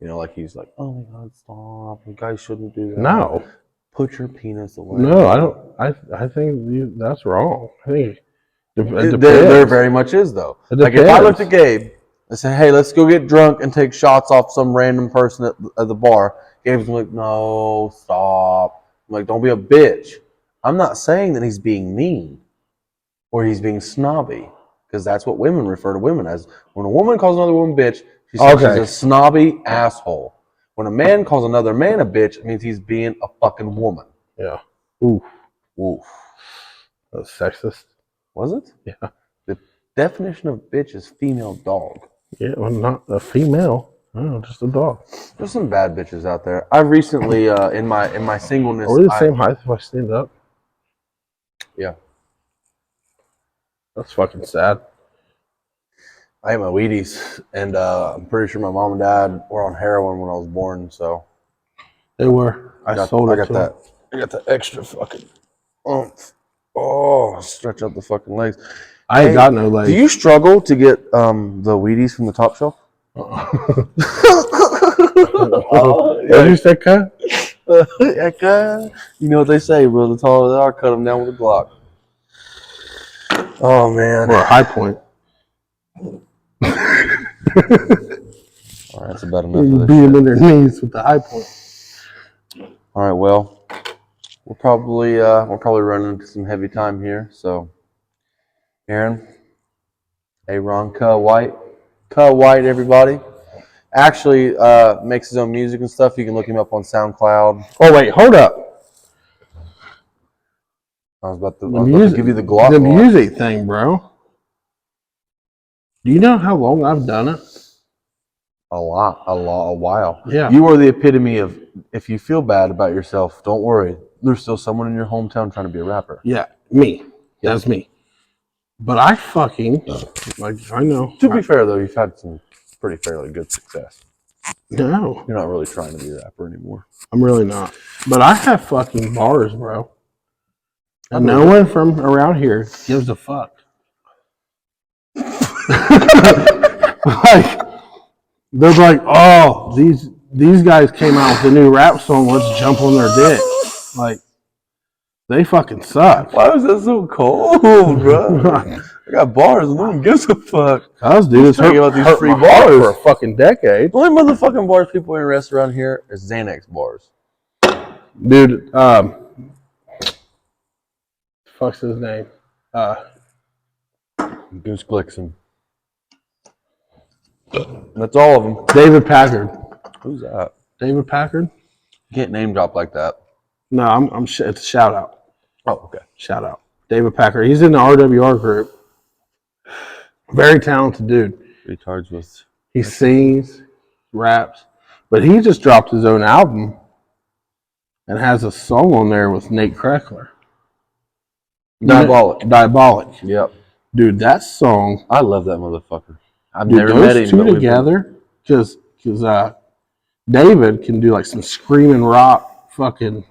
Speaker 1: You know, like he's like, oh my god, stop! You guys shouldn't do that.
Speaker 2: no,
Speaker 1: Put your penis away.
Speaker 2: no. I don't. I think that's wrong. I think it depends.
Speaker 1: There very much is though.
Speaker 2: It
Speaker 1: Like if I
Speaker 2: depends.
Speaker 1: looked at Gabe and said, hey, let's go get drunk and take shots off some random person at the bar, Gabe's like, no, stop. I'm like, don't be a bitch. I'm not saying that he's being mean or he's being snobby, because that's what women refer to women as. When a woman calls another woman bitch, she says she's a snobby asshole. When a man calls another man a bitch, it means he's being a fucking woman.
Speaker 2: Yeah. Oof.
Speaker 1: Oof.
Speaker 2: That's sexist.
Speaker 1: Was it?
Speaker 2: Yeah.
Speaker 1: The definition of bitch is female dog.
Speaker 2: Yeah. Well, not a female. No, just a dog.
Speaker 1: There's some bad bitches out there. I recently, in my singleness,
Speaker 2: Are we the same height if I stand up?
Speaker 1: Yeah.
Speaker 2: That's fucking sad.
Speaker 1: I ate my Wheaties, and I'm pretty sure my mom and dad were on heroin when I was born. So
Speaker 2: They were. I got
Speaker 1: that. I got the extra fucking oomph. Oh, stretch out the fucking legs.
Speaker 2: I ain't got no legs.
Speaker 1: Do you struggle to get the Wheaties from the top shelf?
Speaker 2: What did you say, Kat?
Speaker 1: You know what they say, bro. The taller they are, cut them down with a Glock. Oh man.
Speaker 2: Or a high point.
Speaker 1: All right, that's about enough
Speaker 2: You
Speaker 1: of
Speaker 2: beat
Speaker 1: this
Speaker 2: them
Speaker 1: shit.
Speaker 2: in their knees with the high point.
Speaker 1: All right, well, we'll probably running into some heavy time here. So, Aron, Aron, White, everybody. Actually, makes his own music and stuff. You can look him up on SoundCloud.
Speaker 2: Oh wait, hold up.
Speaker 1: I was about to give you the Glock.
Speaker 2: The music thing, bro. Do you know how long I've done it?
Speaker 1: A while.
Speaker 2: Yeah.
Speaker 1: You are the epitome of, if you feel bad about yourself, don't worry. There's still someone in your hometown trying to be a rapper.
Speaker 2: Yeah, me. That's me. But I fucking, like, I know.
Speaker 1: To be fair, though, you've had some pretty fairly good success.
Speaker 2: No,
Speaker 1: You're not really trying to be a rapper anymore.
Speaker 2: I'm really not. But I have fucking bars, bro. And no one from around here gives a fuck. Like, they're like, oh, these guys came out with a new rap song. Let's jump on their dick. Like, they fucking suck.
Speaker 1: Why was that so cold, bro? I got bars. No one gives a fuck.
Speaker 2: I was dude. It's
Speaker 1: talking about these free
Speaker 2: my heart
Speaker 1: bars
Speaker 2: for a fucking decade.
Speaker 1: The only motherfucking bars people interested around here is Xanax bars.
Speaker 2: Dude, fuck's his name?
Speaker 1: Goose Glixon. That's all of them.
Speaker 2: David Packard.
Speaker 1: Who's that?
Speaker 2: David Packard?
Speaker 1: You can't name drop like that.
Speaker 2: No, it's a shout out.
Speaker 1: Oh, okay.
Speaker 2: Shout out. David Packard. He's in the RWR group. Very talented dude.
Speaker 1: Retards with.
Speaker 2: He sings, raps, but he just dropped his own album and has a song on there with Nate Kreckler. Diabolic.
Speaker 1: Yep.
Speaker 2: Dude, that song.
Speaker 1: I love that motherfucker. I've
Speaker 2: Dude,
Speaker 1: never met him.
Speaker 2: Those two together, because David can do like some screaming rock, fucking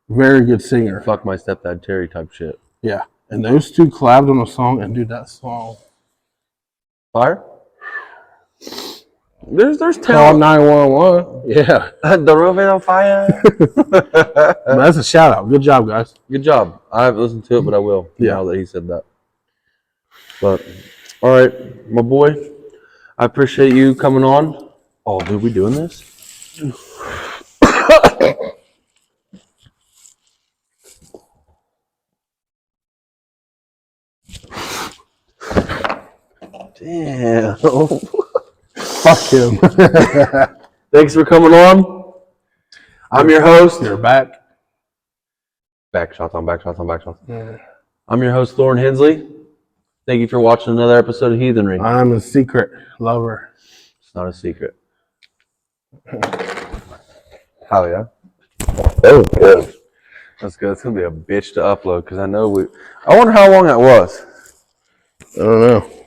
Speaker 2: very good singer.
Speaker 1: Fuck my stepdad Terry type shit.
Speaker 2: Yeah, and those two collabed on a song, and dude, that song.
Speaker 1: Fire. There's
Speaker 2: Call
Speaker 1: talent.
Speaker 2: 911. Yeah,
Speaker 1: The roof is on fire.
Speaker 2: but that's a shout out. Good job, guys.
Speaker 1: Good job. I haven't listened to it, but I will.
Speaker 2: Yeah.
Speaker 1: Now that he said that. But all right, my boy. I appreciate you coming on. Oh, dude, we doing this? Damn.
Speaker 2: Fuck him.
Speaker 1: Thanks for coming on. I'm your host.
Speaker 2: You're back.
Speaker 1: Back shots on back shots on back shots.
Speaker 2: Yeah.
Speaker 1: I'm your host, Lauren Hensley. Thank you for watching another episode of Heathenry.
Speaker 2: I'm a secret lover.
Speaker 1: It's not a secret. Hell yeah. Oh, good. That's good. It's going to be a bitch to upload because I know I wonder how long that was.
Speaker 2: I don't know.